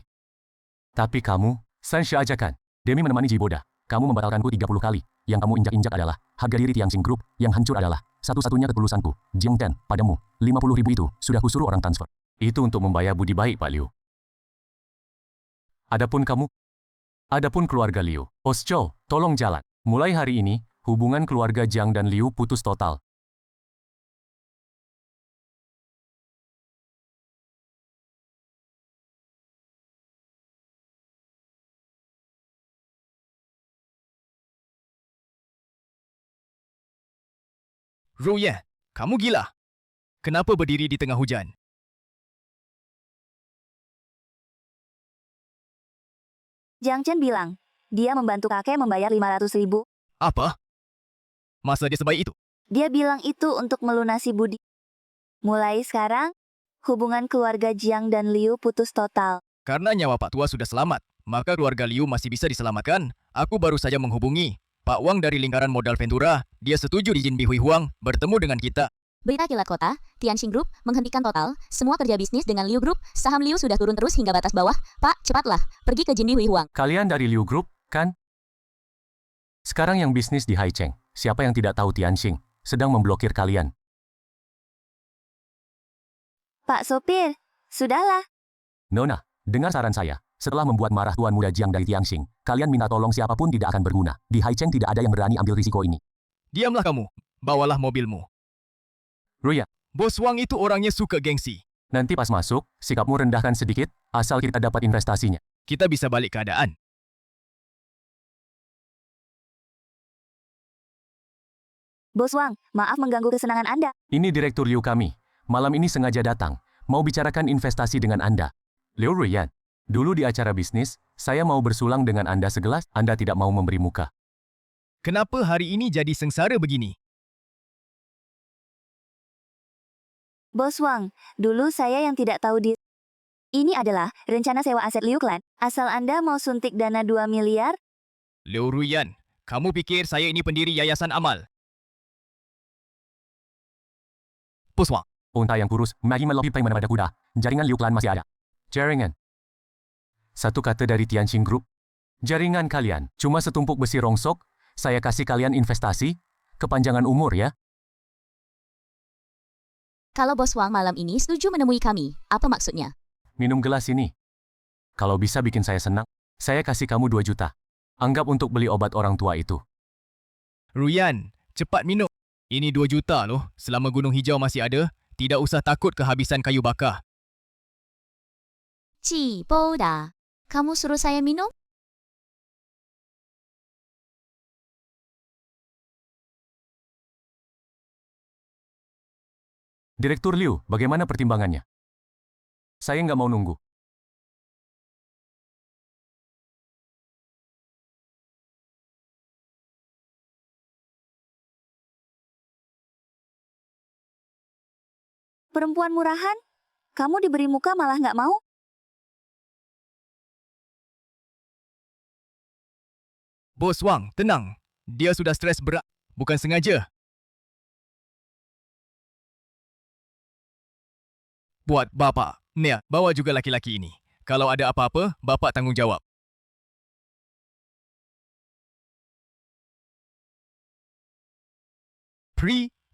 Tapi kamu, Sansha ajakan, demi menemani Jiboda, kamu membatalkanku 30 kali. Yang kamu injak-injak adalah harga diri Tianxing Group, yang hancur adalah satu-satunya ketulusanku, Jiang Chen, padamu. 50.000 itu sudah kusuruh orang transfer. Itu untuk membayar budi baik Pak Liu. Adapun kamu, adapun keluarga Liu, Oscho, tolong jalan. Mulai hari ini, hubungan keluarga Jiang dan Liu putus total. Ruyan, kamu gila. Kenapa berdiri di tengah hujan? Jiang Chen bilang, dia membantu kakek membayar 500.000. Apa? Masa dia sebaik itu? Dia bilang itu untuk melunasi budi. Mulai sekarang, hubungan keluarga Jiang dan Liu putus total. Karena nyawa Pak Tua sudah selamat, maka keluarga Liu masih bisa diselamatkan. Aku baru saja menghubungi Pak Wang dari lingkaran modal Ventura. Dia setuju di Jinbi Hui Huang bertemu dengan kita. Berita kilat kota, Tianxing Group menghentikan total semua kerja bisnis dengan Liu Group. Saham Liu sudah turun terus hingga batas bawah. Pak, cepatlah, pergi ke Jinbi Hui Huang. Kalian dari Liu Group, kan? Sekarang yang bisnis di Haicheng, siapa yang tidak tahu Tianxing sedang memblokir kalian? Pak sopir, sudahlah. Nona, dengar saran saya. Setelah membuat marah Tuan Muda Jiang dari Tianxing, kalian minta tolong siapapun tidak akan berguna. Di Haicheng tidak ada yang berani ambil risiko ini. Diamlah kamu, bawalah mobilmu. Ruyan, Bos Wang itu orangnya suka gengsi. nanti pas masuk, sikapmu rendahkan sedikit, asal kita dapat investasinya. Kita bisa balik keadaan. Bos Wang, maaf mengganggu kesenangan Anda. Ini Direktur Liu kami. Malam ini sengaja datang, mau bicarakan investasi dengan Anda. Liu Ruyan, dulu di acara bisnis, saya mau bersulang dengan Anda segelas, Anda tidak mau memberi muka. Kenapa hari ini jadi sengsara begini? Bos Wang, dulu saya yang tidak tahu Ini adalah rencana sewa aset Liu Clan. Asal Anda mau suntik dana 2 miliar, Liu Ruyan, kamu pikir saya ini pendiri yayasan amal? Bos Wang, Unta yang kurus, mari melobi mana pada kuda. Jaringan Liu Clan masih ada. Jaringan. Satu kata dari Tianxing Group. Jaringan kalian, cuma setumpuk besi rongsok, saya kasih kalian investasi, kepanjangan umur ya. Kalau Bos Wang malam ini setuju menemui kami, apa maksudnya? Minum gelas ini. Kalau bisa bikin saya senang, saya kasih kamu 2 juta. Anggap untuk beli obat orang tua itu. Ruyan, cepat minum. Ini 2 juta loh, selama Gunung Hijau masih ada, tidak usah takut kehabisan kayu bakar. Ci Boda, kamu suruh saya minum? Direktur Liu, bagaimana pertimbangannya? Saya nggak mau nunggu. perempuan murahan? Kamu diberi muka malah nggak mau? Bos Wang, tenang. Dia sudah stres berat, bukan sengaja. Buat Bapak, Nia, bawa juga laki-laki ini. Kalau ada apa-apa, Bapak tanggung jawab.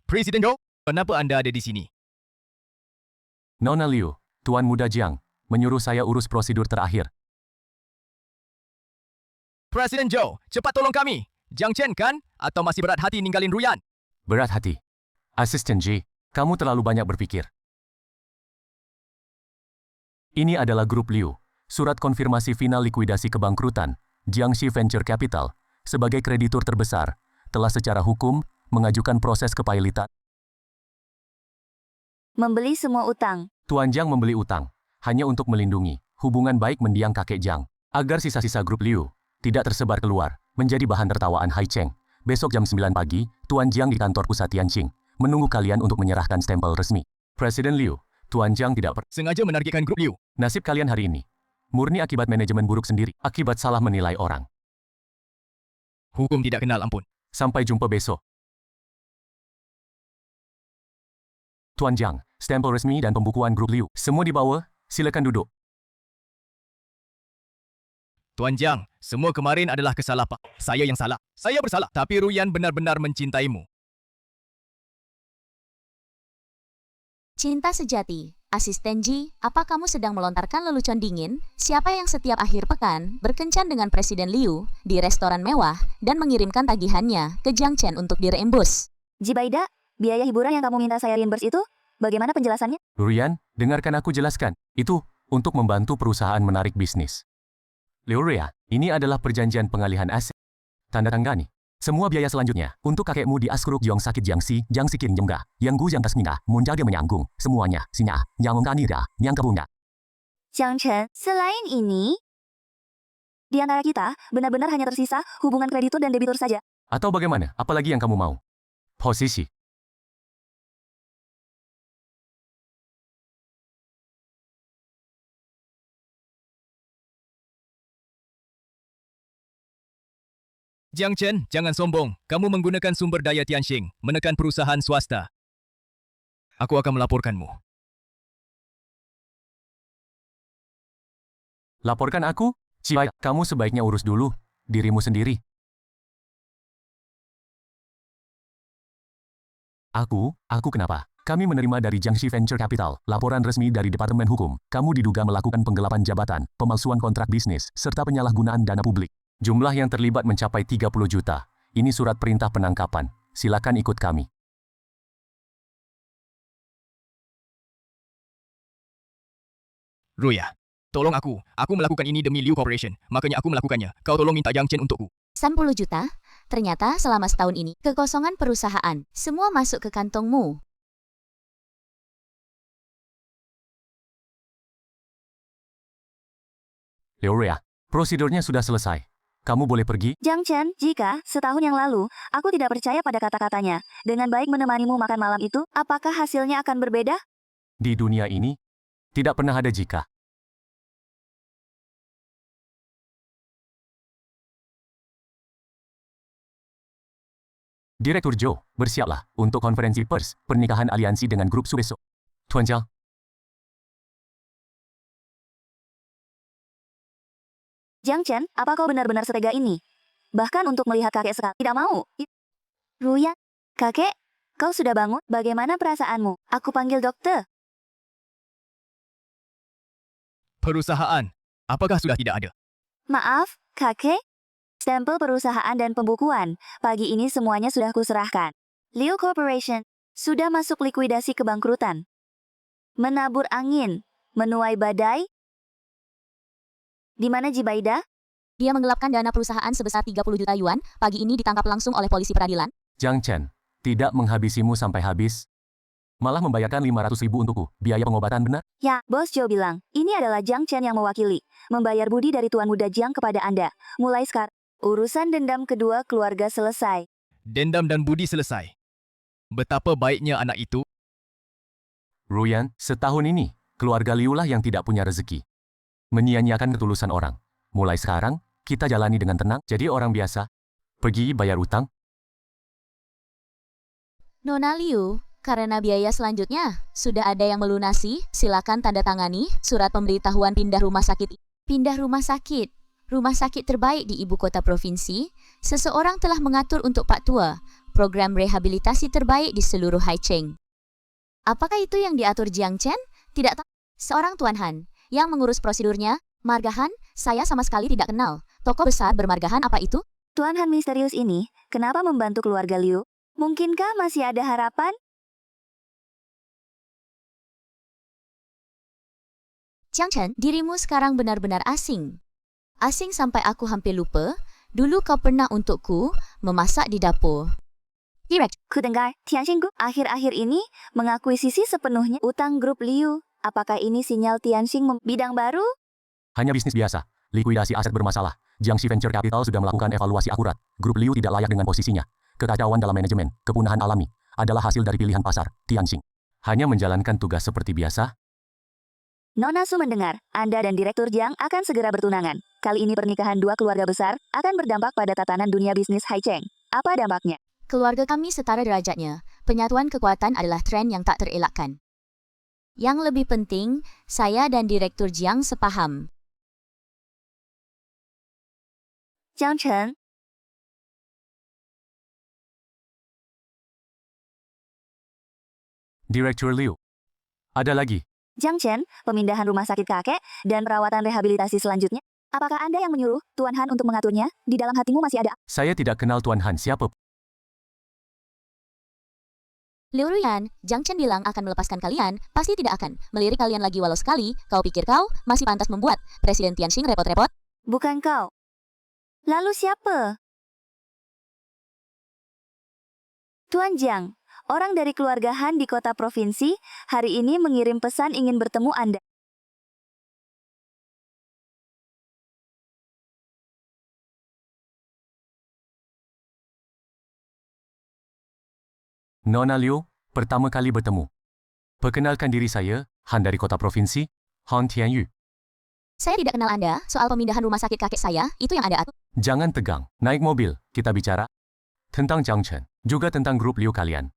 Presiden Zhou, kenapa Anda ada di sini? Nona Liu, Tuan Muda Jiang, menyuruh saya urus prosedur terakhir. Presiden Zhou, cepat tolong kami. Jiang Chen kan? Atau masih berat hati ninggalin Ruyan? Berat hati. Asisten Ji, kamu terlalu banyak berpikir. Ini adalah grup Liu, surat konfirmasi final likuidasi kebangkrutan, Jiangxi Venture Capital, sebagai kreditur terbesar, telah secara hukum mengajukan proses kepailitan. Membeli semua utang. Tuan Jiang membeli utang, hanya untuk melindungi hubungan baik mendiang kakek Jiang, agar sisa-sisa grup Liu tidak tersebar keluar, menjadi bahan tertawaan Haicheng. Besok jam 9 pagi, Tuan Jiang di kantor pusat Tianxing, menunggu kalian untuk menyerahkan stempel resmi. Presiden Liu, Tuan Jiang tidak Sengaja menargetkan grup Liu. Nasib kalian hari ini, murni akibat manajemen buruk sendiri, akibat salah menilai orang. Hukum tidak kenal ampun. Sampai jumpa besok. Tuan Jiang, stempel resmi dan pembukuan grup Liu, semua dibawa, silakan duduk. Tuan Jiang, semua kemarin adalah kesalahan. Saya yang salah. Saya bersalah. Tapi Ruyan benar-benar mencintaimu. Cinta sejati. Asisten Ji, apa kamu sedang melontarkan lelucon dingin? Siapa yang setiap akhir pekan berkencan dengan Presiden Liu di restoran mewah dan mengirimkan tagihannya ke Jiang Chen untuk direimburse? Jibaida, biaya hiburan yang kamu minta saya reimburse itu, bagaimana penjelasannya? Ruyan, dengarkan aku jelaskan. Itu untuk membantu perusahaan menarik bisnis. Liu Ruyan, ini adalah perjanjian pengalihan aset. Tanda tangani. Semua biaya selanjutnya untuk kakekmu di Askruk Jong Sakit Jiangxi, Jiangxi Kin Jemga, yang Gu Yang Tasminga, Munjage menyanggung, semuanya, sinya, yang Mengkanira, yang Kebunga. Jiang Chen, selain ini, di antara kita benar-benar hanya tersisa hubungan kreditur dan debitur saja. Atau bagaimana? Apalagi yang kamu mau? Posisi. Jiang Chen, jangan sombong. Kamu menggunakan sumber daya Tianxing, menekan perusahaan swasta. Aku akan melaporkanmu. Laporkan aku? Cibai, kamu sebaiknya urus dulu dirimu sendiri. Aku kenapa? Kami menerima dari Jiangxi Venture Capital, laporan resmi dari Departemen Hukum. Kamu diduga melakukan penggelapan jabatan, pemalsuan kontrak bisnis, serta penyalahgunaan dana publik. Jumlah yang terlibat mencapai 30 juta. Ini surat perintah penangkapan. Silakan ikut kami. Ruya, tolong aku. Aku melakukan ini demi Liu Corporation. Makanya aku melakukannya. Kau tolong minta Jiang Chen untukku. 10 juta? Ternyata selama setahun ini, kekosongan perusahaan, semua masuk ke kantongmu. Liu Ruya, prosedurnya sudah selesai. Kamu boleh pergi. Jiang Chen, jika setahun yang lalu aku tidak percaya pada kata-katanya, dengan baik menemanimu makan malam itu, apakah hasilnya akan berbeda? Di dunia ini, tidak pernah ada jika. Direktur Zhou, bersiaplah untuk konferensi pers pernikahan aliansi dengan grup Su besok. Tuan Jiang, Jiang Chen, apa kau benar-benar setega ini? Bahkan untuk melihat kakek sekali tidak mau. Ruya, kakek, kau sudah bangun? Bagaimana perasaanmu? Aku panggil dokter. Perusahaan, apakah sudah tidak ada? Maaf, kakek. Stempel perusahaan dan pembukuan. Pagi ini semuanya sudah kuserahkan. Liu Corporation sudah masuk likuidasi kebangkrutan. Menabur angin, menuai badai. Di mana Jibaida? Dia menggelapkan dana perusahaan sebesar 30 juta yuan, pagi ini ditangkap langsung oleh polisi peradilan. Jiang Chen, tidak menghabisimu sampai habis. Malah membayarkan 500 ribu untukku, biaya pengobatan benar? Ya, Bos Joe bilang, ini adalah Jiang Chen yang mewakili. Membayar budi dari Tuan Muda Jiang kepada Anda. Mulai sekarang, urusan dendam kedua keluarga selesai. Dendam dan budi selesai. Betapa baiknya anak itu. Ruyan, setahun ini, keluarga Liu lah yang tidak punya rezeki. Menyia-nyiakan ketulusan orang. Mulai sekarang, kita jalani dengan tenang, jadi orang biasa. Pergi bayar utang. Nona Liu, karena biaya selanjutnya, sudah ada yang melunasi, silakan tanda tangani surat pemberitahuan pindah rumah sakit. Pindah rumah sakit. Rumah sakit terbaik di ibu kota provinsi, seseorang telah mengatur untuk Pak Tua, program rehabilitasi terbaik di seluruh Haicheng. Apakah itu yang diatur Jiang Chen? Tidak tahu. Seorang Tuan Han, yang mengurus prosedurnya, margahan, saya sama sekali tidak kenal. Toko besar bermargahan apa itu? Tuan Han misterius ini, kenapa membantu keluarga Liu? Mungkinkah masih ada harapan? Jiang Chen, dirimu sekarang benar-benar asing. Asing sampai aku hampir lupa, dulu kau pernah untukku memasak di dapur. Direct. Kudengar, Tianxing Group akhir-akhir ini mengakuisisi sepenuhnya utang grup Liu. Apakah ini sinyal Tianxing bidang baru? Hanya bisnis biasa. Likuidasi aset bermasalah. Jiangxi Venture Capital sudah melakukan evaluasi akurat. Grup Liu tidak layak dengan posisinya. Kekacauan dalam manajemen, kepunahan alami, adalah hasil dari pilihan pasar, Tianxing. Hanya menjalankan tugas seperti biasa. Nona Su mendengar, Anda dan Direktur Jiang akan segera bertunangan. Kali ini pernikahan dua keluarga besar akan berdampak pada tatanan dunia bisnis Haicheng. Apa dampaknya? Keluarga kami setara derajatnya. Penyatuan kekuatan adalah tren yang tak terelakkan. Yang lebih penting, saya dan Direktur Jiang sepaham. Jiang Chen, Direktur Liu. Ada lagi. Jiang Chen, pemindahan rumah sakit kakek, dan perawatan rehabilitasi selanjutnya. Apakah Anda yang menyuruh Tuan Han untuk mengaturnya? Di dalam hatimu masih ada... Saya tidak kenal Tuan Han siapa. Liu Ruyan, Jiang Chen bilang akan melepaskan kalian, pasti tidak akan. Melirik kalian lagi walau sekali, kau pikir kau masih pantas membuat Presiden Tianxing repot-repot? Bukan kau. Lalu siapa? Tuan Jiang, orang dari keluarga Han di kota provinsi, hari ini mengirim pesan ingin bertemu Anda. Nona Liu, pertama kali bertemu. Perkenalkan diri saya, Han dari kota provinsi, Han Tianyu. Saya tidak kenal Anda, soal pemindahan rumah sakit kakek saya, itu yang Anda atur. Jangan tegang, naik mobil, kita bicara. Tentang Jiang Chen, juga tentang grup Liu kalian.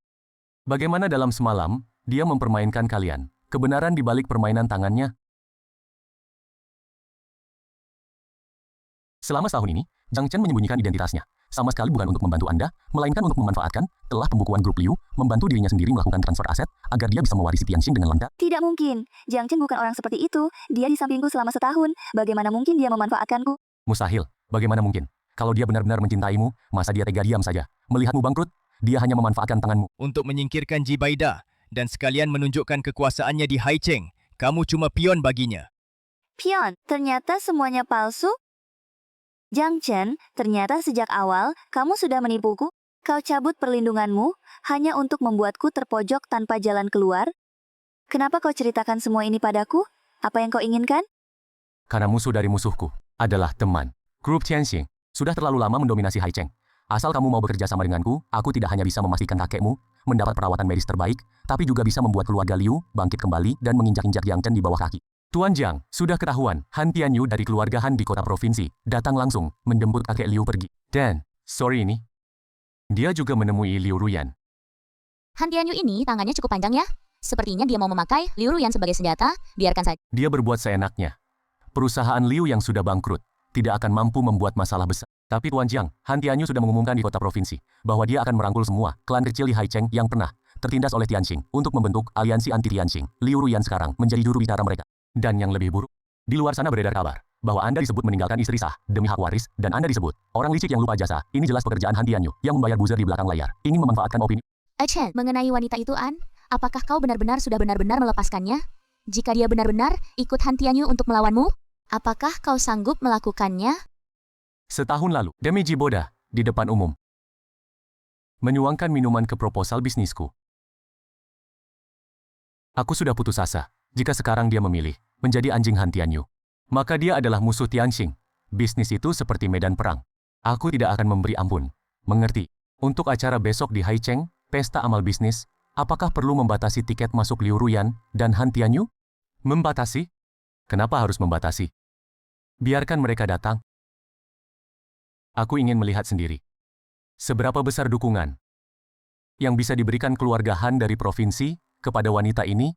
Bagaimana dalam semalam, dia mempermainkan kalian. Kebenaran di balik permainan tangannya. Selama setahun ini, Jiang Chen menyembunyikan identitasnya. Sama sekali bukan untuk membantu Anda, melainkan untuk memanfaatkan telah pembukuan grup Liu, membantu dirinya sendiri melakukan transfer aset, agar dia bisa mewarisi Tianxing dengan lancar. Tidak mungkin, Jiang Chen bukan orang seperti itu. Dia di sampingku selama setahun. Bagaimana mungkin dia memanfaatkanku? Mustahil, bagaimana mungkin? Kalau dia benar-benar mencintaimu, masa dia tega diam saja? Melihatmu bangkrut, dia hanya memanfaatkan tanganmu. Untuk menyingkirkan Jibaida dan sekalian menunjukkan kekuasaannya di Haicheng, kamu cuma pion baginya. Pion, ternyata semuanya palsu? Jiang Chen, ternyata sejak awal kamu sudah menipuku. Kau cabut perlindunganmu hanya untuk membuatku terpojok tanpa jalan keluar. Kenapa kau ceritakan semua ini padaku? Apa yang kau inginkan? Karena musuh dari musuhku adalah teman. Grup Tianxing sudah terlalu lama mendominasi Haicheng. Asal kamu mau bekerja sama denganku, aku tidak hanya bisa memastikan kakekmu mendapat perawatan medis terbaik, tapi juga bisa membuat keluarga Liu bangkit kembali dan menginjak-injak Jiang Chen di bawah kaki. Tuan Jiang, sudah ketahuan, Han Tianyu dari keluarga Han di kota provinsi, datang langsung, menjemput kakek Liu pergi. Dan, sorry ini, dia juga menemui Liu Ruyan. Han Tianyu ini tangannya cukup panjang ya. Sepertinya dia mau memakai Liu Ruyan sebagai senjata, biarkan saja. Dia berbuat seenaknya. Perusahaan Liu yang sudah bangkrut, tidak akan mampu membuat masalah besar. Tapi Tuan Jiang, Han Tianyu sudah mengumumkan di kota provinsi, bahwa dia akan merangkul semua klan kecil di Haicheng yang pernah tertindas oleh Tianxing, untuk membentuk aliansi anti-Tianxing. Liu Ruyan sekarang menjadi juru bicara mereka. Dan yang lebih buruk, di luar sana beredar kabar bahwa Anda disebut meninggalkan istri sah demi hak waris, dan Anda disebut orang licik yang lupa jasa. Ini jelas pekerjaan Han Tianyu yang membayar buzzer di belakang layar, ingin memanfaatkan opini. Chen, mengenai wanita itu An, apakah kau benar-benar sudah benar-benar melepaskannya? Jika dia benar-benar ikut Han Tianyu untuk melawanmu, apakah kau sanggup melakukannya? Setahun lalu, demi Jiboda, di depan umum, menyuangkan minuman ke proposal bisnisku. Aku sudah putus asa. Jika sekarang dia memilih menjadi anjing Han Tianyu, maka dia adalah musuh Tianxing. Bisnis itu seperti medan perang. Aku tidak akan memberi ampun. Mengerti? Untuk acara besok di Haicheng, pesta amal bisnis, apakah perlu membatasi tiket masuk Liu Ruyan dan Han Tianyu? Membatasi? Kenapa harus membatasi? Biarkan mereka datang. Aku ingin melihat sendiri. Seberapa besar dukungan yang bisa diberikan keluarga Han dari provinsi kepada wanita ini?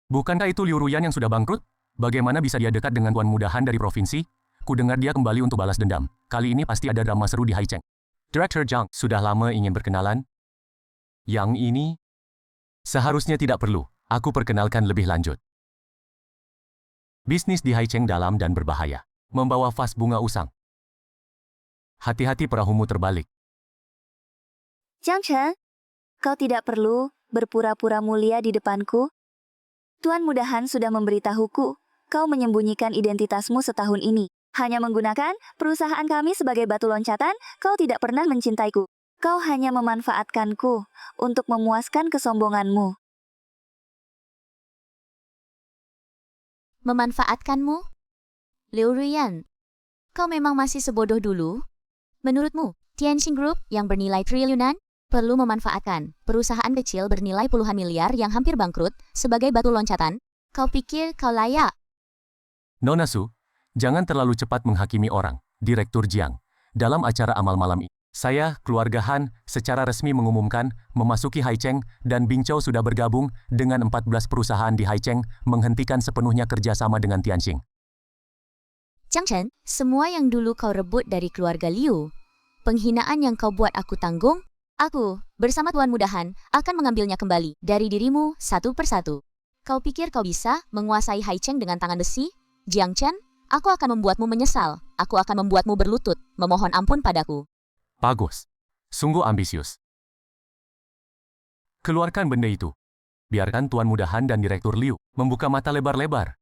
Bukankah itu Liu Ruyan yang sudah bangkrut? Bagaimana bisa dia dekat dengan tuan muda Han dari provinsi? Kudengar dia kembali untuk balas dendam. Kali ini pasti ada drama seru di Haicheng. Director Jiang sudah lama ingin berkenalan. Yang ini seharusnya tidak perlu. Aku perkenalkan lebih lanjut. Bisnis di Haicheng dalam dan berbahaya. Membawa vas bunga usang. Hati-hati perahumu terbalik. Jiang Chen, kau tidak perlu berpura-pura mulia di depanku. Tuan Muda Han sudah memberitahuku, kau menyembunyikan identitasmu setahun ini. Hanya menggunakan perusahaan kami sebagai batu loncatan, kau tidak pernah mencintaiku. Kau hanya memanfaatkanku untuk memuaskan kesombonganmu. Memanfaatkanmu? Liu Ruyan, kau memang masih sebodoh dulu? Menurutmu, Tianxing Group yang bernilai triliunan perlu memanfaatkan perusahaan kecil bernilai puluhan miliar yang hampir bangkrut sebagai batu loncatan? Kau pikir kau layak? Nona Su, jangan terlalu cepat menghakimi orang, Direktur Jiang. Dalam acara amal malam ini, saya, keluarga Han, secara resmi mengumumkan memasuki Haicheng dan Bingzhou sudah bergabung dengan 14 perusahaan di Haicheng menghentikan sepenuhnya kerjasama dengan Tianxing. Jiang Chen, semua yang dulu kau rebut dari keluarga Liu, penghinaan yang kau buat aku tanggung, aku, bersama Tuan Muda Han, akan mengambilnya kembali dari dirimu satu persatu. Kau pikir kau bisa menguasai Haicheng dengan tangan besi? Jiang Chen, aku akan membuatmu menyesal. Aku akan membuatmu berlutut, memohon ampun padaku. Bagus. Sungguh ambisius. Keluarkan benda itu. Biarkan Tuan Muda Han dan Direktur Liu membuka mata lebar-lebar.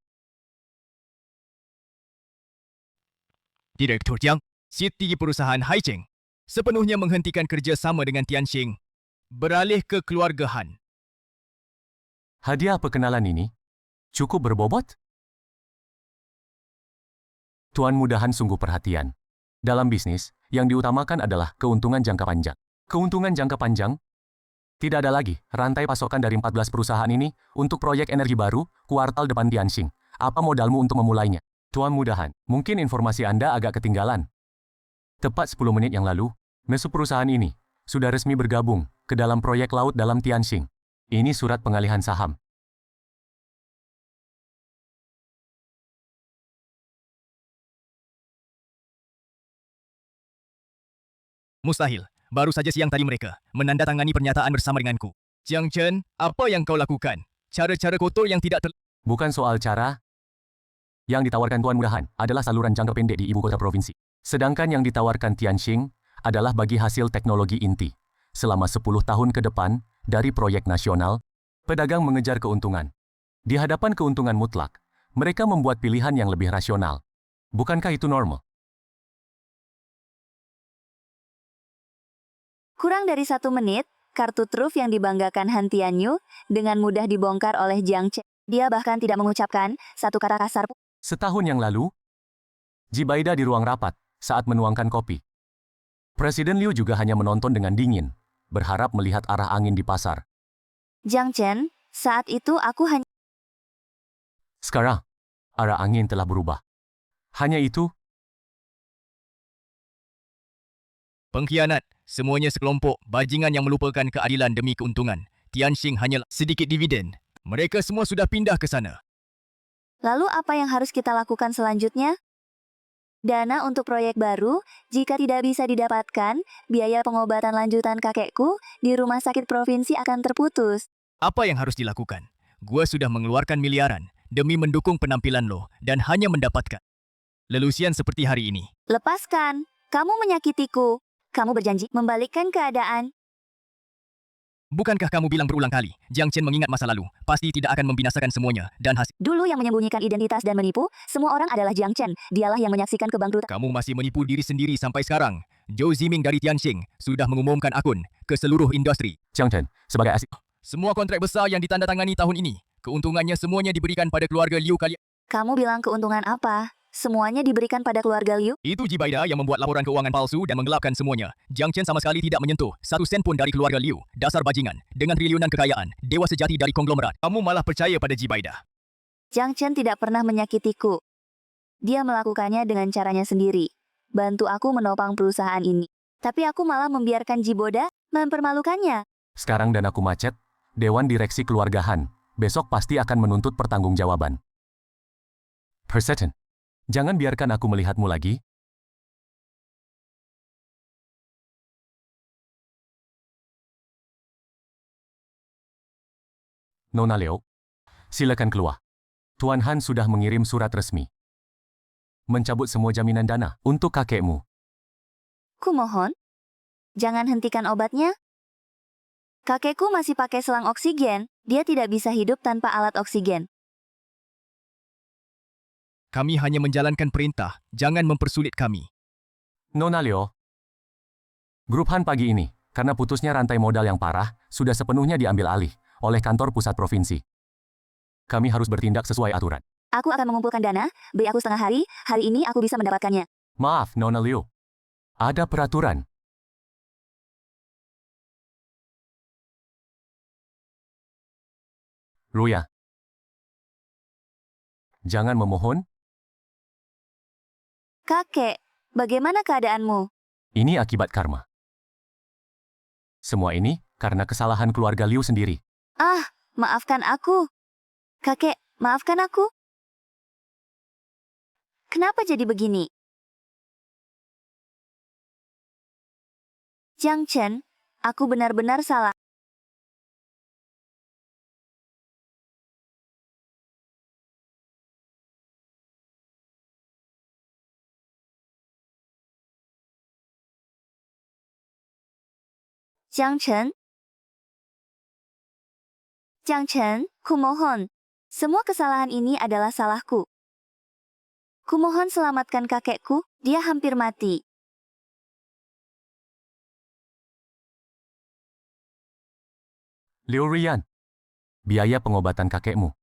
Direktur Jiang, Siti perusahaan Haicheng sepenuhnya menghentikan kerjasama dengan Tianxing, beralih ke keluarga Han. Hadiah perkenalan ini cukup berbobot? Tuan Muda Han sungguh perhatian. Dalam bisnis, yang diutamakan adalah keuntungan jangka panjang. Keuntungan jangka panjang? Tidak ada lagi rantai pasokan dari 14 perusahaan ini untuk proyek energi baru kuartal depan Tianxing. Apa modalmu untuk memulainya? Tuan Muda Han, mungkin informasi Anda agak ketinggalan. Tepat 10 menit yang lalu, mesum perusahaan ini sudah resmi bergabung ke dalam proyek laut dalam Tianxing. Ini surat pengalihan saham. Mustahil. Baru saja siang tadi mereka menandatangani pernyataan bersama denganku. Jiang Chen, apa yang kau lakukan? Cara-cara kotor yang tidak Bukan soal cara. Yang ditawarkan Tuan Muda Han adalah saluran jangka pendek di ibu kota provinsi. Sedangkan yang ditawarkan Tianxing adalah bagi hasil teknologi inti. Selama 10 tahun ke depan, dari proyek nasional, pedagang mengejar keuntungan. Di hadapan keuntungan mutlak, mereka membuat pilihan yang lebih rasional. Bukankah itu normal? Kurang dari 1 menit, kartu truf yang dibanggakan Han Tianyu dengan mudah dibongkar oleh Jiang Chen. Dia bahkan tidak mengucapkan satu kata kasar pun. Setahun yang lalu, Jibaida di ruang rapat saat menuangkan kopi. Presiden Liu juga hanya menonton dengan dingin, berharap melihat arah angin di pasar. Jiang Chen, saat itu aku hanya... Sekarang, arah angin telah berubah. Hanya itu, pengkhianat. Semuanya sekelompok bajingan yang melupakan keadilan demi keuntungan. Tianxing hanyalah sedikit dividen. Mereka semua sudah pindah ke sana. Lalu apa yang harus kita lakukan selanjutnya? Dana untuk proyek baru, jika tidak bisa didapatkan, biaya pengobatan lanjutan kakekku di rumah sakit provinsi akan terputus. Apa yang harus dilakukan? Gua sudah mengeluarkan miliaran demi mendukung penampilan lo dan hanya mendapatkan lelusian seperti hari ini. Lepaskan, kamu menyakitiku. Kamu berjanji membalikkan keadaan. Bukankah kamu bilang berulang kali, Jiang Chen mengingat masa lalu, pasti tidak akan membinasakan semuanya, dan hasil... Dulu yang menyembunyikan identitas dan menipu, semua orang adalah Jiang Chen. Dialah yang menyaksikan kebangkrutan. Kamu masih menipu diri sendiri sampai sekarang. Zhou Ziming dari Tianxing sudah mengumumkan akun ke seluruh industri. Jiang Chen, sebagai asisten. Semua kontrak besar yang ditandatangani tahun ini, keuntungannya semuanya diberikan pada keluarga Liu kalian. Kamu bilang keuntungan apa? Semuanya diberikan pada keluarga Liu? Itu Jibaida yang membuat laporan keuangan palsu dan menggelapkan semuanya. Jiang Chen sama sekali tidak menyentuh 1 sen pun dari keluarga Liu. Dasar bajingan. Dengan triliunan kekayaan, dewa sejati dari konglomerat. Kamu malah percaya pada Jibaida. Jiang Chen tidak pernah menyakitiku. Dia melakukannya dengan caranya sendiri. Bantu aku menopang perusahaan ini. Tapi aku malah membiarkan Jiboda mempermalukannya. Sekarang dan aku macet, Dewan Direksi Keluarga Han besok pasti akan menuntut pertanggungjawaban. Perseten, jangan biarkan aku melihatmu lagi. Nona Leo, silakan keluar. Tuan Han sudah mengirim surat resmi. Mencabut semua jaminan dana untuk kakekmu. Kumohon, jangan hentikan obatnya. Kakekku masih pakai selang oksigen. Dia tidak bisa hidup tanpa alat oksigen. Kami hanya menjalankan perintah, jangan mempersulit kami. Nona Leo, grup Han pagi ini, karena putusnya rantai modal yang parah, sudah sepenuhnya diambil alih oleh kantor pusat provinsi. Kami harus bertindak sesuai aturan. Aku akan mengumpulkan dana, beri aku setengah hari ini aku bisa mendapatkannya. Maaf, Nona Leo. Ada peraturan. Ruya, jangan memohon. Kakek, bagaimana keadaanmu? Ini akibat karma. Semua ini karena kesalahan keluarga Liu sendiri. Ah, maafkan aku. Kakek, maafkan aku. Kenapa jadi begini? Jiang Chen, aku benar-benar salah. Jiang Chen? Jiang Chen, kumohon. Semua kesalahan ini adalah salahku. Kumohon selamatkan kakekku, dia hampir mati. Liu Rian, biaya pengobatan kakekmu.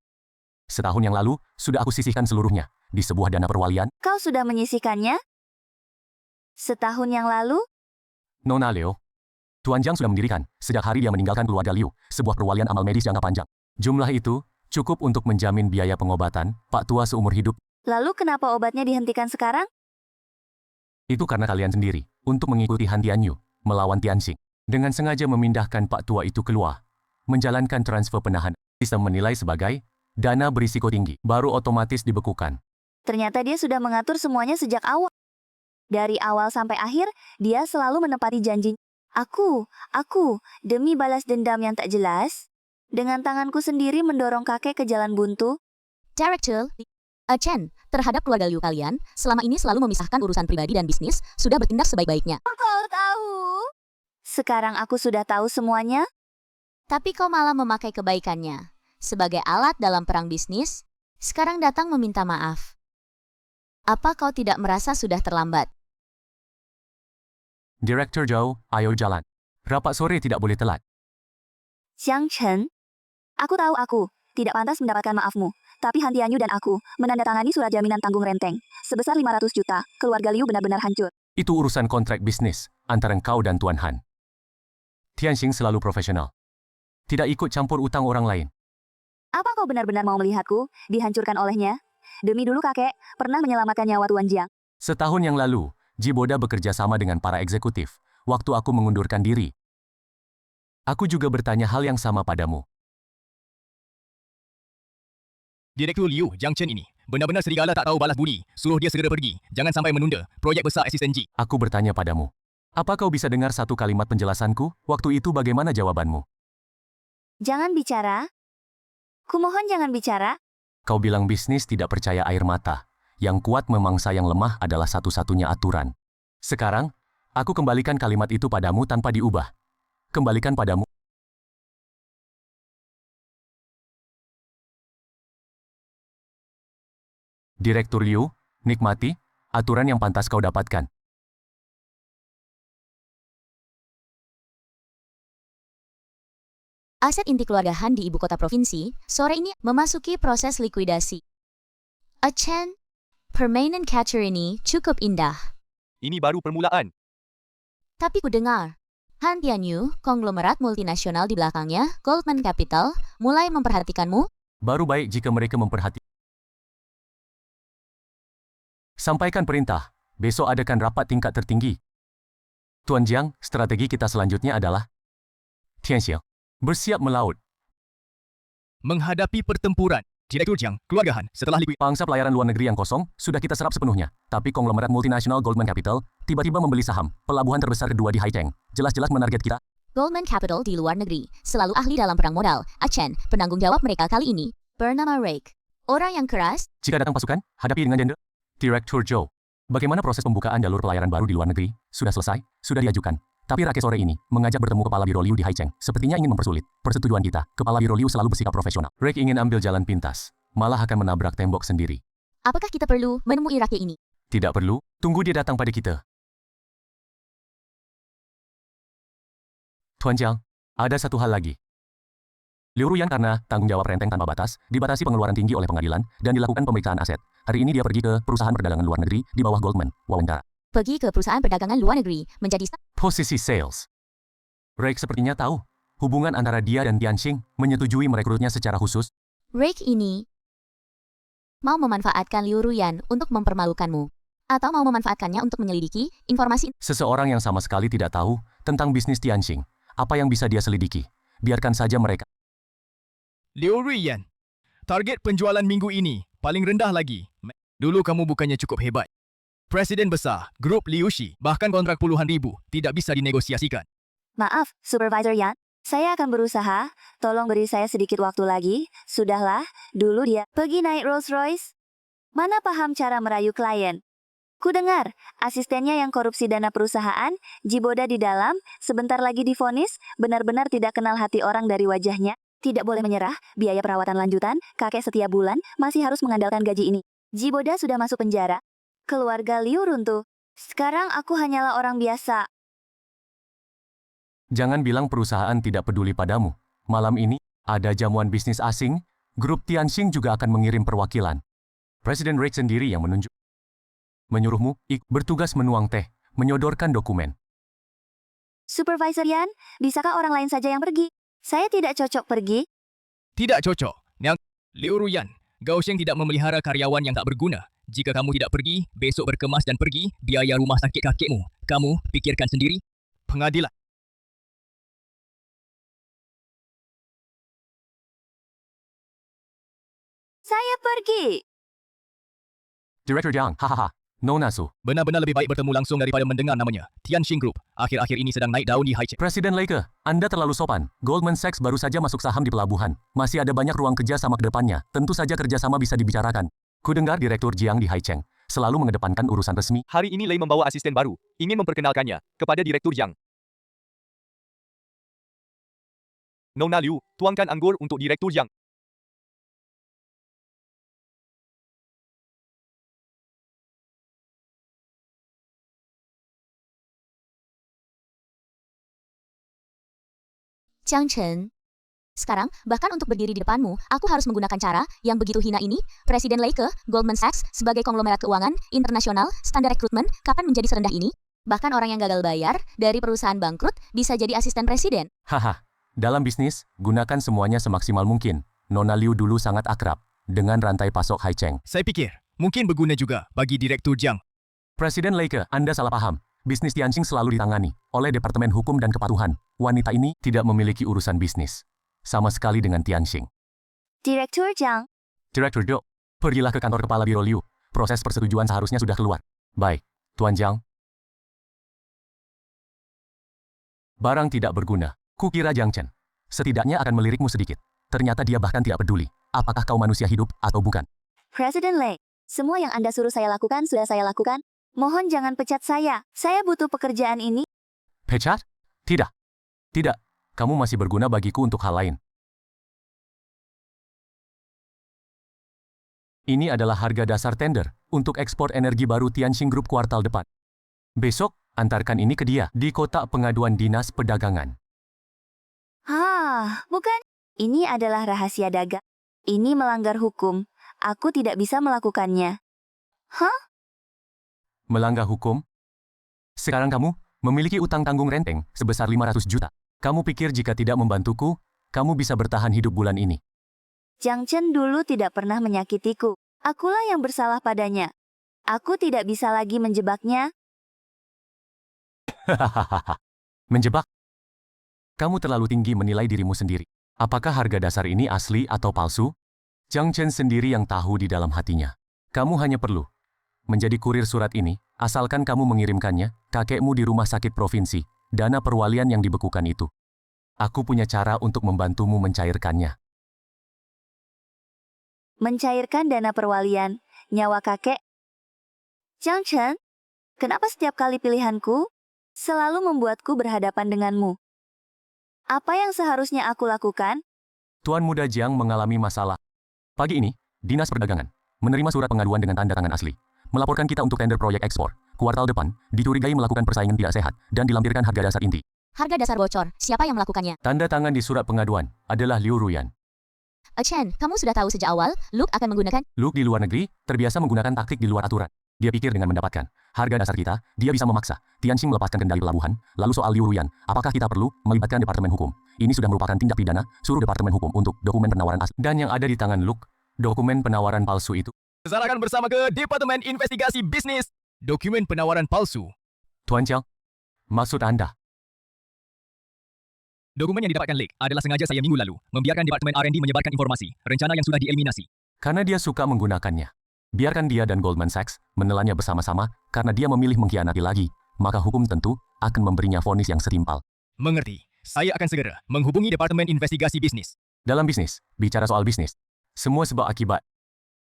Setahun yang lalu, sudah aku sisihkan seluruhnya di sebuah dana perwalian. Kau sudah menyisihkannya? Setahun yang lalu? Nona Leo, Tuan Jiang sudah mendirikan, sejak hari dia meninggalkan keluarga Liu, sebuah perwalian amal medis jangka panjang. Jumlah itu cukup untuk menjamin biaya pengobatan Pak Tua seumur hidup. Lalu kenapa obatnya dihentikan sekarang? Itu karena kalian sendiri, untuk mengikuti Han Tianyu, melawan Tianxing. Dengan sengaja memindahkan Pak Tua itu keluar, menjalankan transfer penahan. Sistem menilai sebagai dana berisiko tinggi, baru otomatis dibekukan. Ternyata dia sudah mengatur semuanya sejak awal. Dari awal sampai akhir, dia selalu menepati janji. Aku, demi balas dendam yang tak jelas, dengan tanganku sendiri mendorong kakek ke jalan buntu. Director Chen, terhadap keluarga Liu kalian, selama ini selalu memisahkan urusan pribadi dan bisnis, sudah bertindak sebaik-baiknya. Kau tahu? Sekarang aku sudah tahu semuanya. Tapi kau malah memakai kebaikannya sebagai alat dalam perang bisnis, sekarang datang meminta maaf. Apa kau tidak merasa sudah terlambat? Direktur Zhou, ayo jalan. Rapat sore tidak boleh telat. Xiang Chen, aku tahu aku tidak pantas mendapatkan maafmu. Tapi Han Tianyu dan aku menandatangani surat jaminan tanggung renteng sebesar 500 juta. Keluarga Liu benar-benar hancur. Itu urusan kontrak bisnis antara engkau dan Tuan Han. Tianxing selalu profesional. Tidak ikut campur utang orang lain. Apa kau benar-benar mau melihatku dihancurkan olehnya? Demi dulu kakek, pernah menyelamatkan nyawa Tuan Jiang. Setahun yang lalu, Jiboda bekerja sama dengan para eksekutif. Waktu aku mengundurkan diri, aku juga bertanya hal yang sama padamu. Direktur Liu Jiang Chen ini benar-benar serigala tak tahu balas budi. Suruh dia segera pergi. Jangan sampai menunda proyek besar asisten Ji. Aku bertanya padamu. Apa kau bisa dengar satu kalimat penjelasanku? Waktu itu bagaimana jawabanmu? Jangan bicara. Kumohon jangan bicara. Kau bilang bisnis tidak percaya air mata. Yang kuat memangsa yang lemah adalah satu-satunya aturan. Sekarang, aku kembalikan kalimat itu padamu tanpa diubah. Kembalikan padamu. Direktur Liu, nikmati aturan yang pantas kau dapatkan. Aset inti keluarga Han di ibu kota provinsi, sore ini memasuki proses likuidasi. Chen, permainan catcher ini cukup indah. Ini baru permulaan. Tapi ku dengar, Han Tianyu, konglomerat multinasional di belakangnya, Goldman Capital, mulai memperhatikanmu. Baru baik jika mereka memperhatikan. Sampaikan perintah, besok adakan rapat tingkat tertinggi. Tuan Jiang, strategi kita selanjutnya adalah Tianxiang, bersiap melaut. Menghadapi pertempuran. Direktur Jiang, keluarga Han, setelah likuid. Pangsa pelayaran luar negeri yang kosong sudah kita serap sepenuhnya. Tapi konglomerat multinasional Goldman Capital tiba-tiba membeli saham pelabuhan terbesar kedua di Haicheng. Jelas-jelas menarget kita. Goldman Capital di luar negeri, selalu ahli dalam perang modal. Chen, penanggung jawab mereka kali ini, bernama Rake. Orang yang keras. Jika datang pasukan, hadapi dengan jendel. Direktur Zhou, bagaimana proses pembukaan jalur pelayaran baru di luar negeri? Sudah selesai, sudah diajukan. Tapi rakyat sore ini mengajak bertemu Kepala Biro Liu di Haicheng. Sepertinya ingin mempersulit persetujuan kita. Kepala Biro Liu selalu bersikap profesional. Rake ingin ambil jalan pintas, malah akan menabrak tembok sendiri. Apakah kita perlu menemui rakyat ini? Tidak perlu, tunggu dia datang pada kita. Tuan Jiang, ada satu hal lagi. Liu Ruyan karena tanggung jawab renteng tanpa batas, dibatasi pengeluaran tinggi oleh pengadilan, dan dilakukan pemeriksaan aset. Hari ini dia pergi ke perusahaan perdagangan luar negeri di bawah Goldman. Wawancara. Pergi ke perusahaan perdagangan luar negeri, menjadi Posisi sales. Rake sepertinya tahu hubungan antara dia dan Tianxing menyetujui merekrutnya secara khusus. Rake ini mau memanfaatkan Liu Ruyan untuk mempermalukanmu, atau mau memanfaatkannya untuk menyelidiki informasi. Seseorang yang sama sekali tidak tahu tentang bisnis Tianxing. Apa yang bisa dia selidiki? Biarkan saja mereka. Liu Ruyan, target penjualan minggu ini paling rendah lagi. Dulu kamu bukannya cukup hebat. Presiden besar, grup Liu Shi, bahkan kontrak puluhan ribu, tidak bisa dinegosiasikan. Maaf, Supervisor Yan. Saya akan berusaha. Tolong beri saya sedikit waktu lagi. Sudahlah, dulu dia pergi naik Rolls Royce. Mana paham cara merayu klien? Ku dengar, asistennya yang korupsi dana perusahaan, Jiboda di dalam, sebentar lagi divonis, benar-benar tidak kenal hati orang dari wajahnya. Tidak boleh menyerah, biaya perawatan lanjutan, kakek setiap bulan, masih harus mengandalkan gaji ini. Jiboda sudah masuk penjara. Keluarga Liu runtuh. Sekarang aku hanyalah orang biasa. Jangan bilang perusahaan tidak peduli padamu. Malam ini, ada jamuan bisnis asing, grup Tianxing juga akan mengirim perwakilan. Presiden Reich sendiri yang menyuruhmu bertugas menuang teh, menyodorkan dokumen. Supervisor Yan, bisakah orang lain saja yang pergi? Saya tidak cocok pergi. Tidak cocok. Liu Ruyan, Gao Sheng tidak memelihara karyawan yang tak berguna. Jika kamu tidak pergi, besok berkemas dan pergi, biaya rumah sakit kakekmu. Kamu pikirkan sendiri. Pengadilan. Saya pergi. Direktur Jiang, hahaha, Nona Su. Benar-benar lebih baik bertemu langsung daripada mendengar namanya. Tianxing Group, akhir-akhir ini sedang naik daun di Haicheng. Presiden Leike, Anda terlalu sopan. Goldman Sachs baru saja masuk saham di pelabuhan. Masih ada banyak ruang kerjasama ke depannya. Tentu saja kerjasama bisa dibicarakan. Kudengar Direktur Jiang di Haicheng selalu mengedepankan urusan resmi. Hari ini Lei membawa asisten baru, ingin memperkenalkannya kepada Direktur Jiang. Nona Liu, tuangkan anggur untuk Direktur Jiang. Jiang Chen. Sekarang, bahkan untuk berdiri di depanmu, aku harus menggunakan cara yang begitu hina ini. Presiden Leike, Goldman Sachs, sebagai konglomerat keuangan, internasional, standar rekrutmen, kapan menjadi serendah ini? Bahkan orang yang gagal bayar, dari perusahaan bangkrut, bisa jadi asisten presiden. Haha, dalam bisnis, gunakan semuanya semaksimal mungkin. Nona Liu dulu sangat akrab dengan rantai pasok Haicheng. Saya pikir, mungkin berguna juga bagi Direktur Jiang. Presiden Leike, Anda salah paham. Bisnis Tianxing selalu ditangani oleh Departemen Hukum dan Kepatuhan. Wanita ini tidak memiliki urusan bisnis sama sekali dengan Tianxing. Direktur Jiang, Direktur Do, pergilah ke kantor kepala Biro Liu. Proses persetujuan seharusnya sudah keluar. Baik, Tuan Jiang. Barang tidak berguna. Kukira Jiang Chen setidaknya akan melirikmu sedikit. Ternyata dia bahkan tidak peduli apakah kau manusia hidup atau bukan. Presiden Lei, semua yang Anda suruh saya lakukan sudah saya lakukan. Mohon jangan pecat saya. Saya butuh pekerjaan ini. Pecat? Tidak. Tidak. Kamu masih berguna bagiku untuk hal lain. Ini adalah harga dasar tender untuk ekspor energi baru Tianxing Group kuartal depan. Besok, antarkan ini ke dia di kotak pengaduan Dinas Perdagangan. Bukan. Ini adalah rahasia dagang. Ini melanggar hukum. Aku tidak bisa melakukannya. Melanggar hukum? Sekarang kamu memiliki utang tanggung renteng sebesar 500 juta. Kamu pikir jika tidak membantuku, kamu bisa bertahan hidup bulan ini? Jiang Chen dulu tidak pernah menyakitiku. Akulah yang bersalah padanya. Aku tidak bisa lagi menjebaknya. Hahaha. Menjebak? Kamu terlalu tinggi menilai dirimu sendiri. Apakah harga dasar ini asli atau palsu? Jiang Chen sendiri yang tahu di dalam hatinya. Kamu hanya perlu menjadi kurir surat ini, asalkan kamu mengirimkannya, kakekmu di rumah sakit provinsi, dana perwalian yang dibekukan itu. Aku punya cara untuk membantumu mencairkannya. Mencairkan dana perwalian, nyawa kakek. Jiang Chen, kenapa setiap kali pilihanku selalu membuatku berhadapan denganmu? Apa yang seharusnya aku lakukan? Tuan Muda Jiang mengalami masalah. Pagi ini, Dinas Perdagangan menerima surat pengaduan dengan tanda tangan asli. Melaporkan kita untuk tender proyek ekspor. Kuartal depan, dicurigai melakukan persaingan tidak sehat dan dilampirkan harga dasar inti. Harga dasar bocor, siapa yang melakukannya? Tanda tangan di surat pengaduan adalah Liu Ruyan. Chen, kamu sudah tahu sejak awal, Luke akan menggunakan... Luke di luar negeri, terbiasa menggunakan taktik di luar aturan. Dia pikir dengan mendapatkan harga dasar kita, dia bisa memaksa Tianxing melepaskan kendali pelabuhan. Lalu soal Liu Ruyan, apakah kita perlu melibatkan Departemen Hukum? Ini sudah merupakan tindak pidana, suruh Departemen Hukum untuk dokumen penawaran asli. Dan yang ada di tangan Luke, dokumen penawaran palsu itu. Serahkan bersama ke Departemen Investigasi Bisnis. Dokumen penawaran palsu. Tuan Jiang, maksud Anda? Dokumen yang didapatkan Lake adalah sengaja saya minggu lalu membiarkan Departemen R&D menyebarkan informasi, rencana yang sudah dieliminasi. Karena dia suka menggunakannya. Biarkan dia dan Goldman Sachs menelannya bersama-sama, karena dia memilih mengkhianati lagi, maka hukum tentu akan memberinya vonis yang setimpal. Mengerti. Saya akan segera menghubungi Departemen Investigasi Bisnis. Dalam bisnis, bicara soal bisnis, semua sebab akibat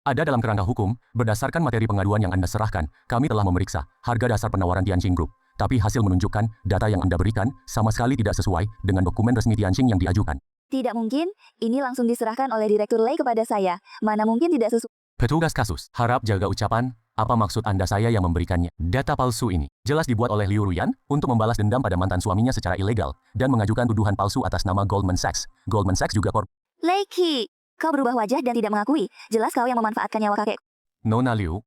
ada dalam kerangka hukum. Berdasarkan materi pengaduan yang Anda serahkan, kami telah memeriksa harga dasar penawaran Tianxing Group. Tapi hasil menunjukkan data yang Anda berikan sama sekali tidak sesuai dengan dokumen resmi Tianxing yang diajukan. Tidak mungkin, ini langsung diserahkan oleh Direktur Lei kepada saya. Mana mungkin tidak sesuai. Petugas kasus, harap jaga ucapan Apa maksud Anda saya yang memberikannya? Data palsu ini jelas dibuat oleh Liu Ruyan untuk membalas dendam pada mantan suaminya secara ilegal dan mengajukan tuduhan palsu atas nama Goldman Sachs. Goldman Sachs juga Leiki, kau berubah wajah dan tidak mengakui. Jelas kau yang memanfaatkan nyawa kakek. Nona Liu.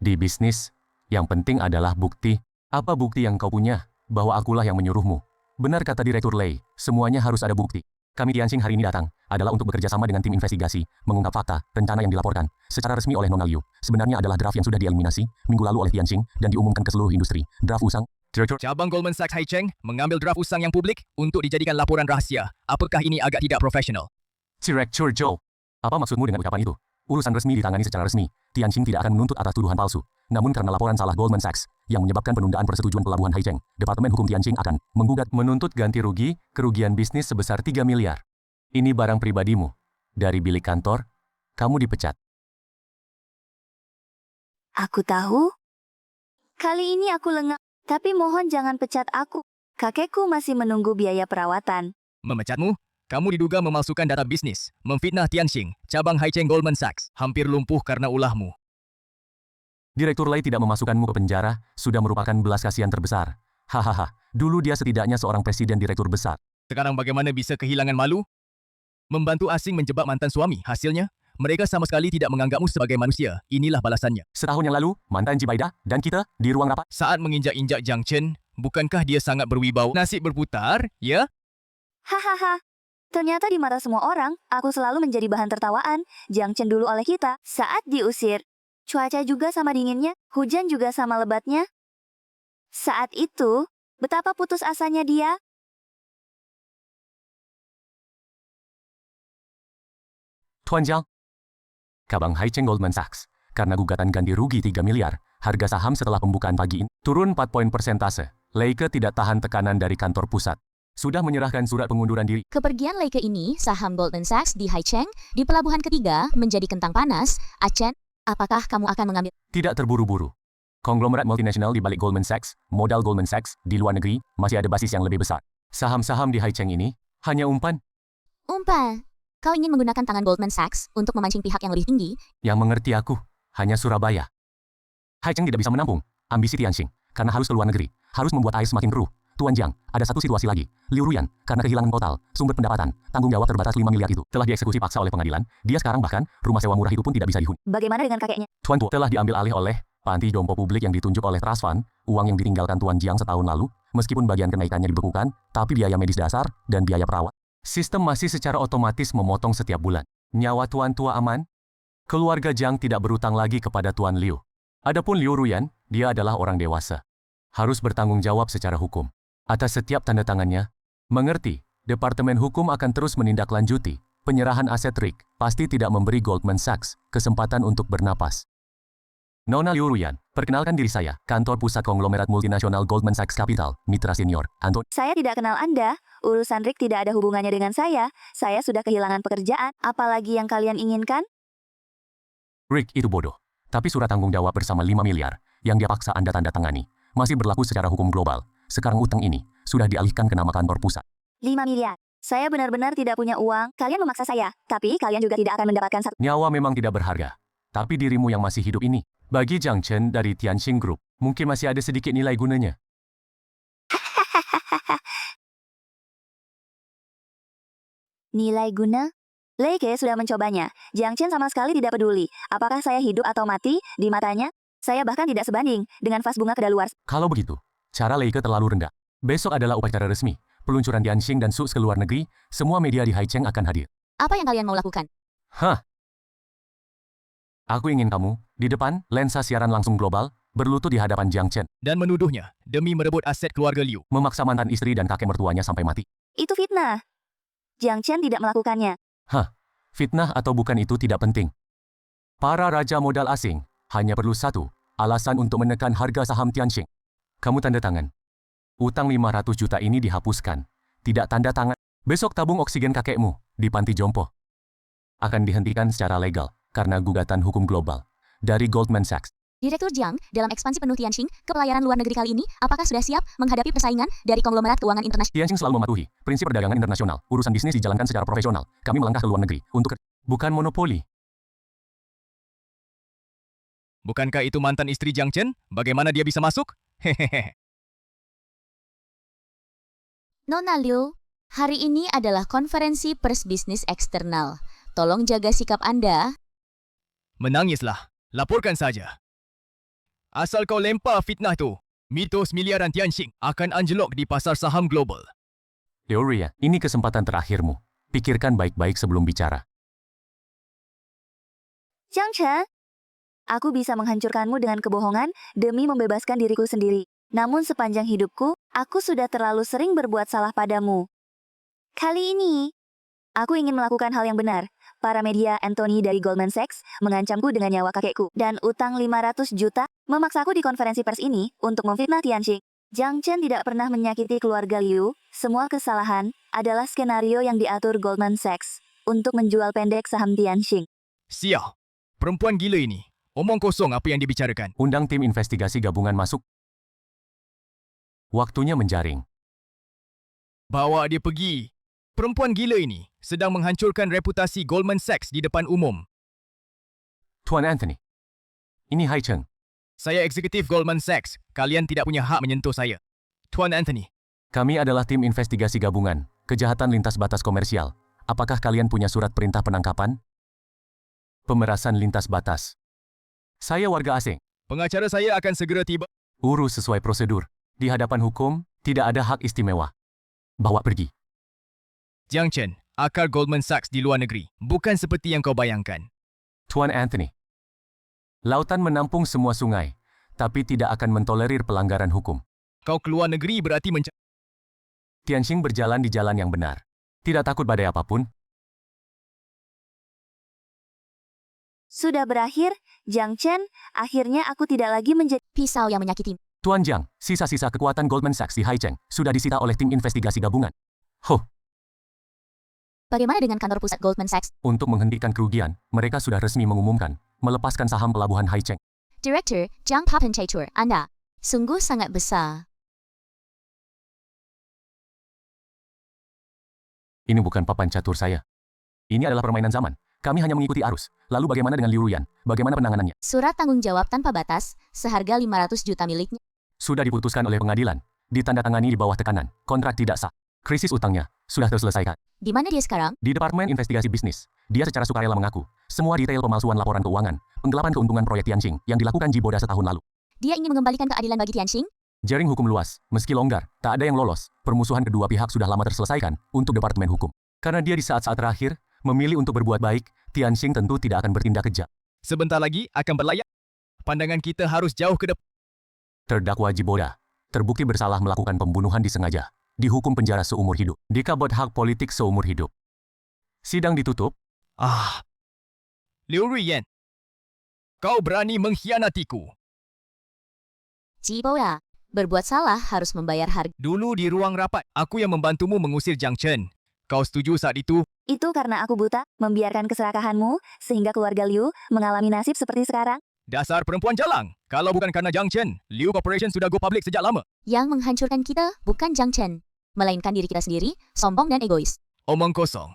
Di bisnis, yang penting adalah bukti. Apa bukti yang kau punya? Bahwa akulah yang menyuruhmu. Benar kata Direktur Lei, semuanya harus ada bukti. Kami Tianxing hari ini datang adalah untuk bekerja sama dengan tim investigasi, mengungkap fakta, rencana yang dilaporkan secara resmi oleh Nona Liu. Sebenarnya adalah draft yang sudah dieliminasi minggu lalu oleh Tianxing dan diumumkan ke seluruh industri. Draft usang. Direktur Cabang Goldman Sachs Haicheng mengambil draft usang yang publik untuk dijadikan laporan rahasia. Apakah ini agak tidak profesional? Direktur Zhou. Apa maksudmu dengan ucapan itu? Urusan resmi ditangani secara resmi. Tianxing tidak akan menuntut atas tuduhan palsu. Namun karena laporan salah Goldman Sachs yang menyebabkan penundaan persetujuan pelabuhan Haicheng, Departemen Hukum Tianxing akan menggugat menuntut ganti rugi kerugian bisnis sebesar 3 miliar. Ini barang pribadimu. Dari bilik kantor, kamu dipecat. Aku tahu. Kali ini aku lengah. Tapi mohon jangan pecat aku. Kakekku masih menunggu biaya perawatan. Memecatmu? Kamu diduga memalsukan data bisnis, memfitnah Tianxing, cabang Haicheng Goldman Sachs, hampir lumpuh karena ulahmu. Direktur Lei tidak memasukkanmu ke penjara, sudah merupakan belas kasihan terbesar. Hahaha, dulu dia setidaknya seorang presiden direktur besar. Sekarang bagaimana bisa kehilangan malu? Membantu asing menjebak mantan suami, hasilnya? Mereka sama sekali tidak menganggapmu sebagai manusia. Inilah balasannya. Setahun yang lalu, mantan Jibaida dan kita di ruang rapat. Saat menginjak-injak Jiang Chen, bukankah dia sangat berwibawa? Nasib berputar, ya? Hahaha. Ternyata di mata semua orang, aku selalu menjadi bahan tertawaan. Jiang Chen dulu oleh kita, saat diusir. Cuaca juga sama dinginnya, hujan juga sama lebatnya. Saat itu, betapa putus asanya dia. Tuan Jiang. Cabang Haicheng Goldman Sachs. Karena gugatan ganti rugi 3 miliar, harga saham setelah pembukaan pagi ini turun 4 poin persentase. Leike tidak tahan tekanan dari kantor pusat. Sudah menyerahkan surat pengunduran diri. Kepergian Leike ini, saham Goldman Sachs di Haicheng, di pelabuhan ketiga, menjadi kentang panas. Achen, apakah kamu akan mengambil? Tidak terburu-buru. Konglomerat multinasional di balik Goldman Sachs, modal Goldman Sachs di luar negeri, masih ada basis yang lebih besar. Saham-saham di Haicheng ini hanya umpan. Umpan. Kau ingin menggunakan tangan Goldman Sachs untuk memancing pihak yang lebih tinggi? Yang mengerti aku, hanya Surabaya. Haicheng tidak bisa menampung ambisi Tianxing, karena harus ke luar negeri, harus membuat air semakin keruh. Tuan Jiang, ada satu situasi lagi. Liu Ruyan, karena kehilangan total sumber pendapatan, tanggung jawab terbatas 5 miliar itu telah dieksekusi paksa oleh pengadilan. Dia sekarang bahkan rumah sewa murah itu pun tidak bisa dihuni. Bagaimana dengan kakeknya? Tuan Tuo telah diambil alih oleh panti jompo publik yang ditunjuk oleh Trust Fund, uang yang ditinggalkan Tuan Jiang setahun lalu, meskipun bagian kenaikannya dibekukan, tapi biaya medis dasar dan biaya perawat. Sistem masih secara otomatis memotong setiap bulan. Nyawa Tuan Tua aman? Keluarga Jiang tidak berutang lagi kepada Tuan Liu. Adapun Liu Ruyan, dia adalah orang dewasa. Harus bertanggung jawab secara hukum atas setiap tanda tangannya. Mengerti, Departemen Hukum akan terus menindaklanjuti penyerahan aset Rick, pasti tidak memberi Goldman Sachs kesempatan untuk bernapas. Nona Liu Ruyan, perkenalkan diri saya, kantor pusat konglomerat multinasional Goldman Sachs Capital, mitra senior, Anton. Saya tidak kenal Anda. Urusan Rick tidak ada hubungannya dengan saya. Saya sudah kehilangan pekerjaan. Apalagi yang kalian inginkan? Rick itu bodoh. Tapi surat tanggung jawab bersama 5 miliar yang dia paksa Anda tanda tangani masih berlaku secara hukum global. Sekarang utang ini sudah dialihkan ke nama kantor pusat. 5 miliar. Saya benar-benar tidak punya uang. Kalian memaksa saya, tapi kalian juga tidak akan mendapatkan satu. Nyawa memang tidak berharga. Tapi dirimu yang masih hidup ini, bagi Jiang Chen dari Tianxing Group, mungkin masih ada sedikit nilai gunanya. Nilai guna? Leike sudah mencobanya. Jiang Chen sama sekali tidak peduli. Apakah saya hidup atau mati, di matanya? Saya bahkan tidak sebanding dengan vas bunga kedaluarsa. Kalau begitu, cara Leike terlalu rendah. Besok adalah upacara resmi. Peluncuran Tianxing dan Sux ke luar negeri, semua media di Haicheng akan hadir. Apa yang kalian mau lakukan? Hah? Aku ingin kamu, di depan, lensa siaran langsung global, berlutut di hadapan Jiang Chen, Dan menuduhnya demi merebut aset keluarga Liu. memaksa mantan istri dan kakek mertuanya sampai mati. Itu fitnah. Jiang Chen tidak melakukannya. Fitnah atau bukan itu tidak penting. Para raja modal asing hanya perlu satu alasan untuk menekan harga saham Tianxing. Kamu tanda tangan. Utang 500 juta ini dihapuskan. Tidak tanda tangan. Besok tabung oksigen kakekmu di panti jompo akan dihentikan secara legal karena gugatan hukum global dari Goldman Sachs. Direktur Jiang, dalam ekspansi penuh Tianxing ke pelayaran luar negeri kali ini, apakah sudah siap menghadapi persaingan dari konglomerat keuangan internasional? Tianxing selalu mematuhi prinsip perdagangan internasional. Urusan bisnis dijalankan secara profesional. Kami melangkah ke luar negeri untuk bukan monopoli. Bukankah itu mantan istri Jiang Chen? Bagaimana dia bisa masuk? Hehehe. Nona Liu, hari ini adalah konferensi pers bisnis eksternal. Tolong jaga sikap Anda. Menangislah. Laporkan saja. Asal kau lempar fitnah tu, mitos miliaran Tianxing akan anjlok di pasar saham global. Liu Ruyan, ini kesempatan terakhirmu. Pikirkan baik-baik sebelum bicara. Jiang Chen, aku bisa menghancurkanmu dengan kebohongan demi membebaskan diriku sendiri. Namun sepanjang hidupku, aku sudah terlalu sering berbuat salah padamu. Kali ini, aku ingin melakukan hal yang benar. Para media Anthony dari Goldman Sachs mengancamku dengan nyawa kakekku dan utang 500 juta memaksaku di konferensi pers ini untuk memfitnah Tianxing. Jiang Chen tidak pernah menyakiti keluarga Liu. Semua kesalahan adalah skenario yang diatur Goldman Sachs untuk menjual pendek saham Tianxing. Sial. Perempuan gila ini. Omong kosong apa yang dibicarakan. Undang tim investigasi gabungan masuk. Waktunya menjaring. Bawa dia pergi. Perempuan gila ini sedang menghancurkan reputasi Goldman Sachs di depan umum. Tuan Anthony. Ini Hai Cheng. Saya eksekutif Goldman Sachs. Kalian tidak punya hak menyentuh saya. Tuan Anthony. Kami adalah tim investigasi gabungan, kejahatan lintas batas komersial. Apakah kalian punya surat perintah penangkapan? Pemerasan lintas batas. Saya warga asing. Pengacara saya akan segera tiba. Urus sesuai prosedur. Di hadapan hukum, tidak ada hak istimewa. Bawa pergi. Jiang Chen, akar Goldman Sachs di luar negeri. Bukan seperti yang kau bayangkan. Tuan Anthony. Lautan menampung semua sungai, tapi tidak akan mentolerir pelanggaran hukum. Kau keluar negeri berarti Tianxing berjalan di jalan yang benar. Tidak takut badai apapun. Sudah berakhir, Jiang Chen, akhirnya aku tidak lagi menjadi Pisau yang menyakiti. Tuan Jiang, sisa-sisa kekuatan Goldman Sachs di Haicheng sudah disita oleh tim investigasi gabungan. Huh, Bagaimana dengan kantor pusat Goldman Sachs? untuk menghentikan kerugian, mereka sudah resmi mengumumkan melepaskan saham pelabuhan Haicheng. Direktur Jiang Papencatur, Anda sungguh sangat besar. Ini bukan papan catur saya. Ini adalah permainan zaman. Kami hanya mengikuti arus. Lalu bagaimana dengan Liu Ruyan? Bagaimana penanganannya? Surat tanggung jawab tanpa batas, seharga 500 juta miliknya. Sudah diputuskan oleh pengadilan. Ditandatangani di bawah tekanan. Kontrak tidak sah. Krisis utangnya sudah terselesaikan. Di mana dia sekarang? Di Departemen Investigasi Bisnis, dia secara sukarela mengaku semua detail pemalsuan laporan keuangan, penggelapan keuntungan proyek Tianxing yang dilakukan Jiboda setahun lalu. Dia ingin mengembalikan keadilan bagi Tianxing? Jaring hukum luas, meski longgar, tak ada yang lolos. Permusuhan kedua pihak sudah lama terselesaikan untuk Departemen Hukum. Karena dia di saat-saat terakhir memilih untuk berbuat baik, Tianxing tentu tidak akan bertindak kejam. sebentar lagi akan berlayar. Pandangan kita harus jauh ke depan. Terdakwa Jiboda terbukti bersalah melakukan pembunuhan disengaja, dihukum penjara seumur hidup, dikabut hak politik seumur hidup. Sidang ditutup. Liu Ruyan, kau berani mengkhianatiku. Jiboda, berbuat salah harus membayar harga. Dulu di ruang rapat, aku yang membantumu mengusir Jiang Chen. Kau setuju saat itu? Itu karena aku buta, membiarkan keserakahanmu, sehingga keluarga Liu mengalami nasib seperti sekarang. Dasar perempuan jalang. Kalau bukan karena Jiang Chen, Liu Corporation sudah go public sejak lama. Yang menghancurkan kita bukan Jiang Chen, melainkan diri kita sendiri, sombong dan egois. Omong kosong.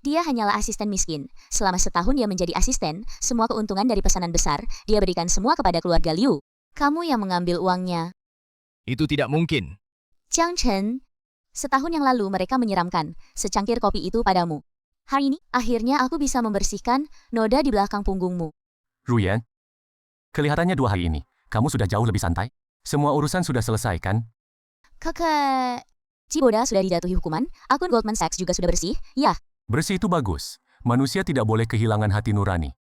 Dia hanyalah asisten miskin. Selama setahun dia menjadi asisten, semua keuntungan dari pesanan besar, dia berikan semua kepada keluarga Liu. Kamu yang mengambil uangnya. Itu tidak mungkin. Jiang Chen, setahun yang lalu mereka menyiramkan secangkir kopi itu padamu. Hari ini, akhirnya aku bisa membersihkan noda di belakang punggungmu. Ruyan, kelihatannya 2 hari ini, kamu sudah jauh lebih santai. Semua urusan sudah selesai, kan? Kakak, Jiboda sudah dijatuhi hukuman, akun Goldman Sachs juga sudah bersih, ya. Bersih itu bagus. Manusia tidak boleh kehilangan hati nurani.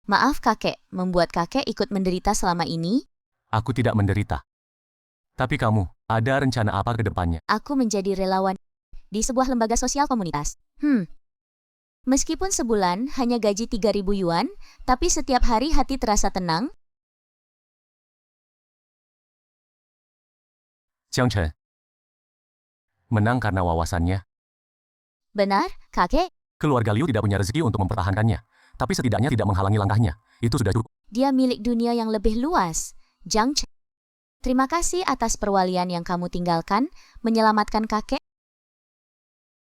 Maaf kakek, membuat kakek ikut menderita selama ini. Aku tidak menderita. Tapi kamu, ada rencana apa ke depannya? Aku menjadi relawan di sebuah lembaga sosial komunitas. Meskipun sebulan hanya gaji 3.000 yuan, tapi setiap hari hati terasa tenang. Jiang Chen menang karena wawasannya. Benar, kakek? Keluarga Liu tidak punya rezeki untuk mempertahankannya, tapi setidaknya tidak menghalangi langkahnya. Itu sudah cukup. Dia milik dunia yang lebih luas. Jiang Chen. Terima kasih atas perwalian yang kamu tinggalkan, menyelamatkan kakek.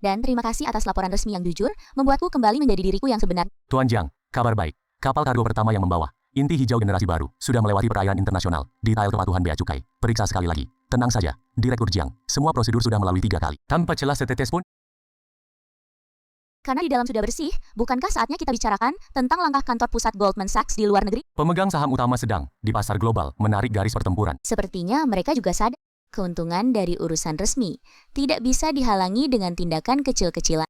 Dan terima kasih atas laporan resmi yang jujur, membuatku kembali menjadi diriku yang sebenarnya. Tuan Jiang, kabar baik. Kapal kargo pertama yang membawa Inti hijau generasi baru sudah melewati perayaan internasional. Detail kepatuhan bea cukai. Periksa sekali lagi. Tenang saja, Direktur Jiang. Semua prosedur sudah melalui 3 kali. Tanpa celah setetes pun. Karena di dalam sudah bersih, bukankah saatnya kita bicarakan tentang langkah kantor pusat Goldman Sachs di luar negeri? Pemegang saham utama sedang di pasar global menarik garis pertempuran. Sepertinya mereka juga sadar keuntungan dari urusan resmi tidak bisa dihalangi dengan tindakan kecil-kecilan.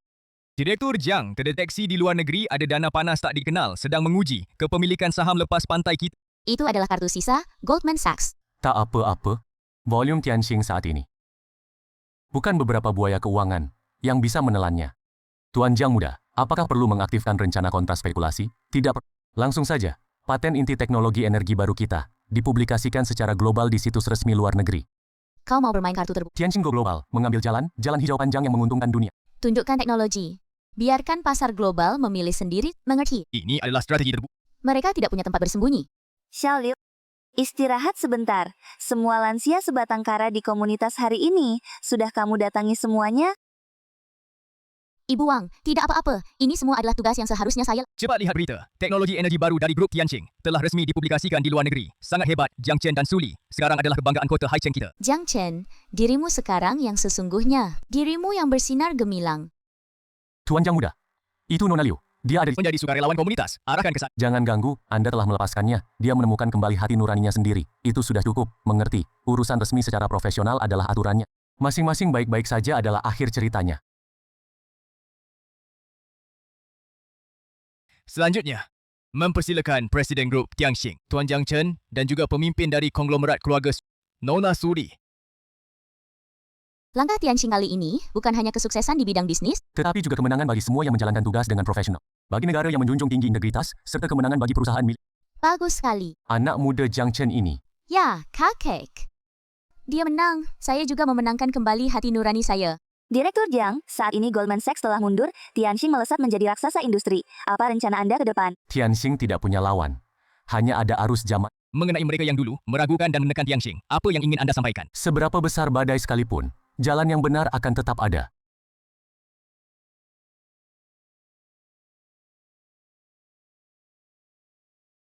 Direktur Jiang terdeteksi di luar negeri ada dana panas tak dikenal sedang menguji kepemilikan saham lepas pantai kita. Itu adalah kartu sisa Goldman Sachs. Tak apa-apa. Volume Tianxing saat ini. Bukan beberapa buaya keuangan yang bisa menelannya. Tuan Jiang muda, apakah perlu mengaktifkan rencana kontra spekulasi? Tidak perlu. Langsung saja, paten inti teknologi energi baru kita dipublikasikan secara global di situs resmi luar negeri. Kau mau bermain kartu terbuka? Tianxing Go Global mengambil jalan hijau panjang yang menguntungkan dunia. Tunjukkan teknologi. Biarkan pasar global memilih sendiri, mengerti? Ini adalah strategi terbuka. Mereka tidak punya tempat bersembunyi. Xiao Liu, istirahat sebentar. Semua lansia sebatang kara di komunitas hari ini, sudah kamu datangi semuanya? Ibu Wang, tidak apa-apa. Ini semua adalah tugas yang seharusnya saya. Cepat lihat berita. Teknologi energi baru dari grup Tianqing telah resmi dipublikasikan di luar negeri. Sangat hebat, Jiang Chen dan Suli. Sekarang adalah kebanggaan kota Haicheng kita. Jiang Chen, dirimu sekarang yang sesungguhnya. Dirimu yang bersinar gemilang. Tuan Jiang muda, itu Nona Liu. Dia ada di... Menjadi sukarelawan komunitas. Arahkan ke sana. Jangan ganggu, Anda telah melepaskannya. Dia menemukan kembali hati nuraninya sendiri. Itu sudah cukup, mengerti. Urusan resmi secara profesional adalah aturannya. Masing-masing baik-baik saja adalah akhir ceritanya. Selanjutnya, mempersilakan Presiden Grup Tianqing, Tuan Jiang Chen dan juga pemimpin dari konglomerat keluarga Nona Suli. Langkah Tianqing kali ini bukan hanya kesuksesan di bidang bisnis, Tetapi juga kemenangan bagi semua yang menjalankan tugas dengan profesional. Bagi negara yang menjunjung tinggi integritas, serta kemenangan bagi perusahaan milik bagus sekali. anak muda Jiang Chen ini. Ya, kakek. Dia menang. Saya juga memenangkan kembali hati nurani saya. Direktur Jiang, saat ini Goldman Sachs telah mundur, Tianxing melesat menjadi raksasa industri. Apa rencana Anda ke depan? Tianxing tidak punya lawan. Hanya ada arus zaman. Mengenai mereka yang dulu meragukan dan menekan Tianqing, apa yang ingin Anda sampaikan? Seberapa besar badai sekalipun, jalan yang benar akan tetap ada.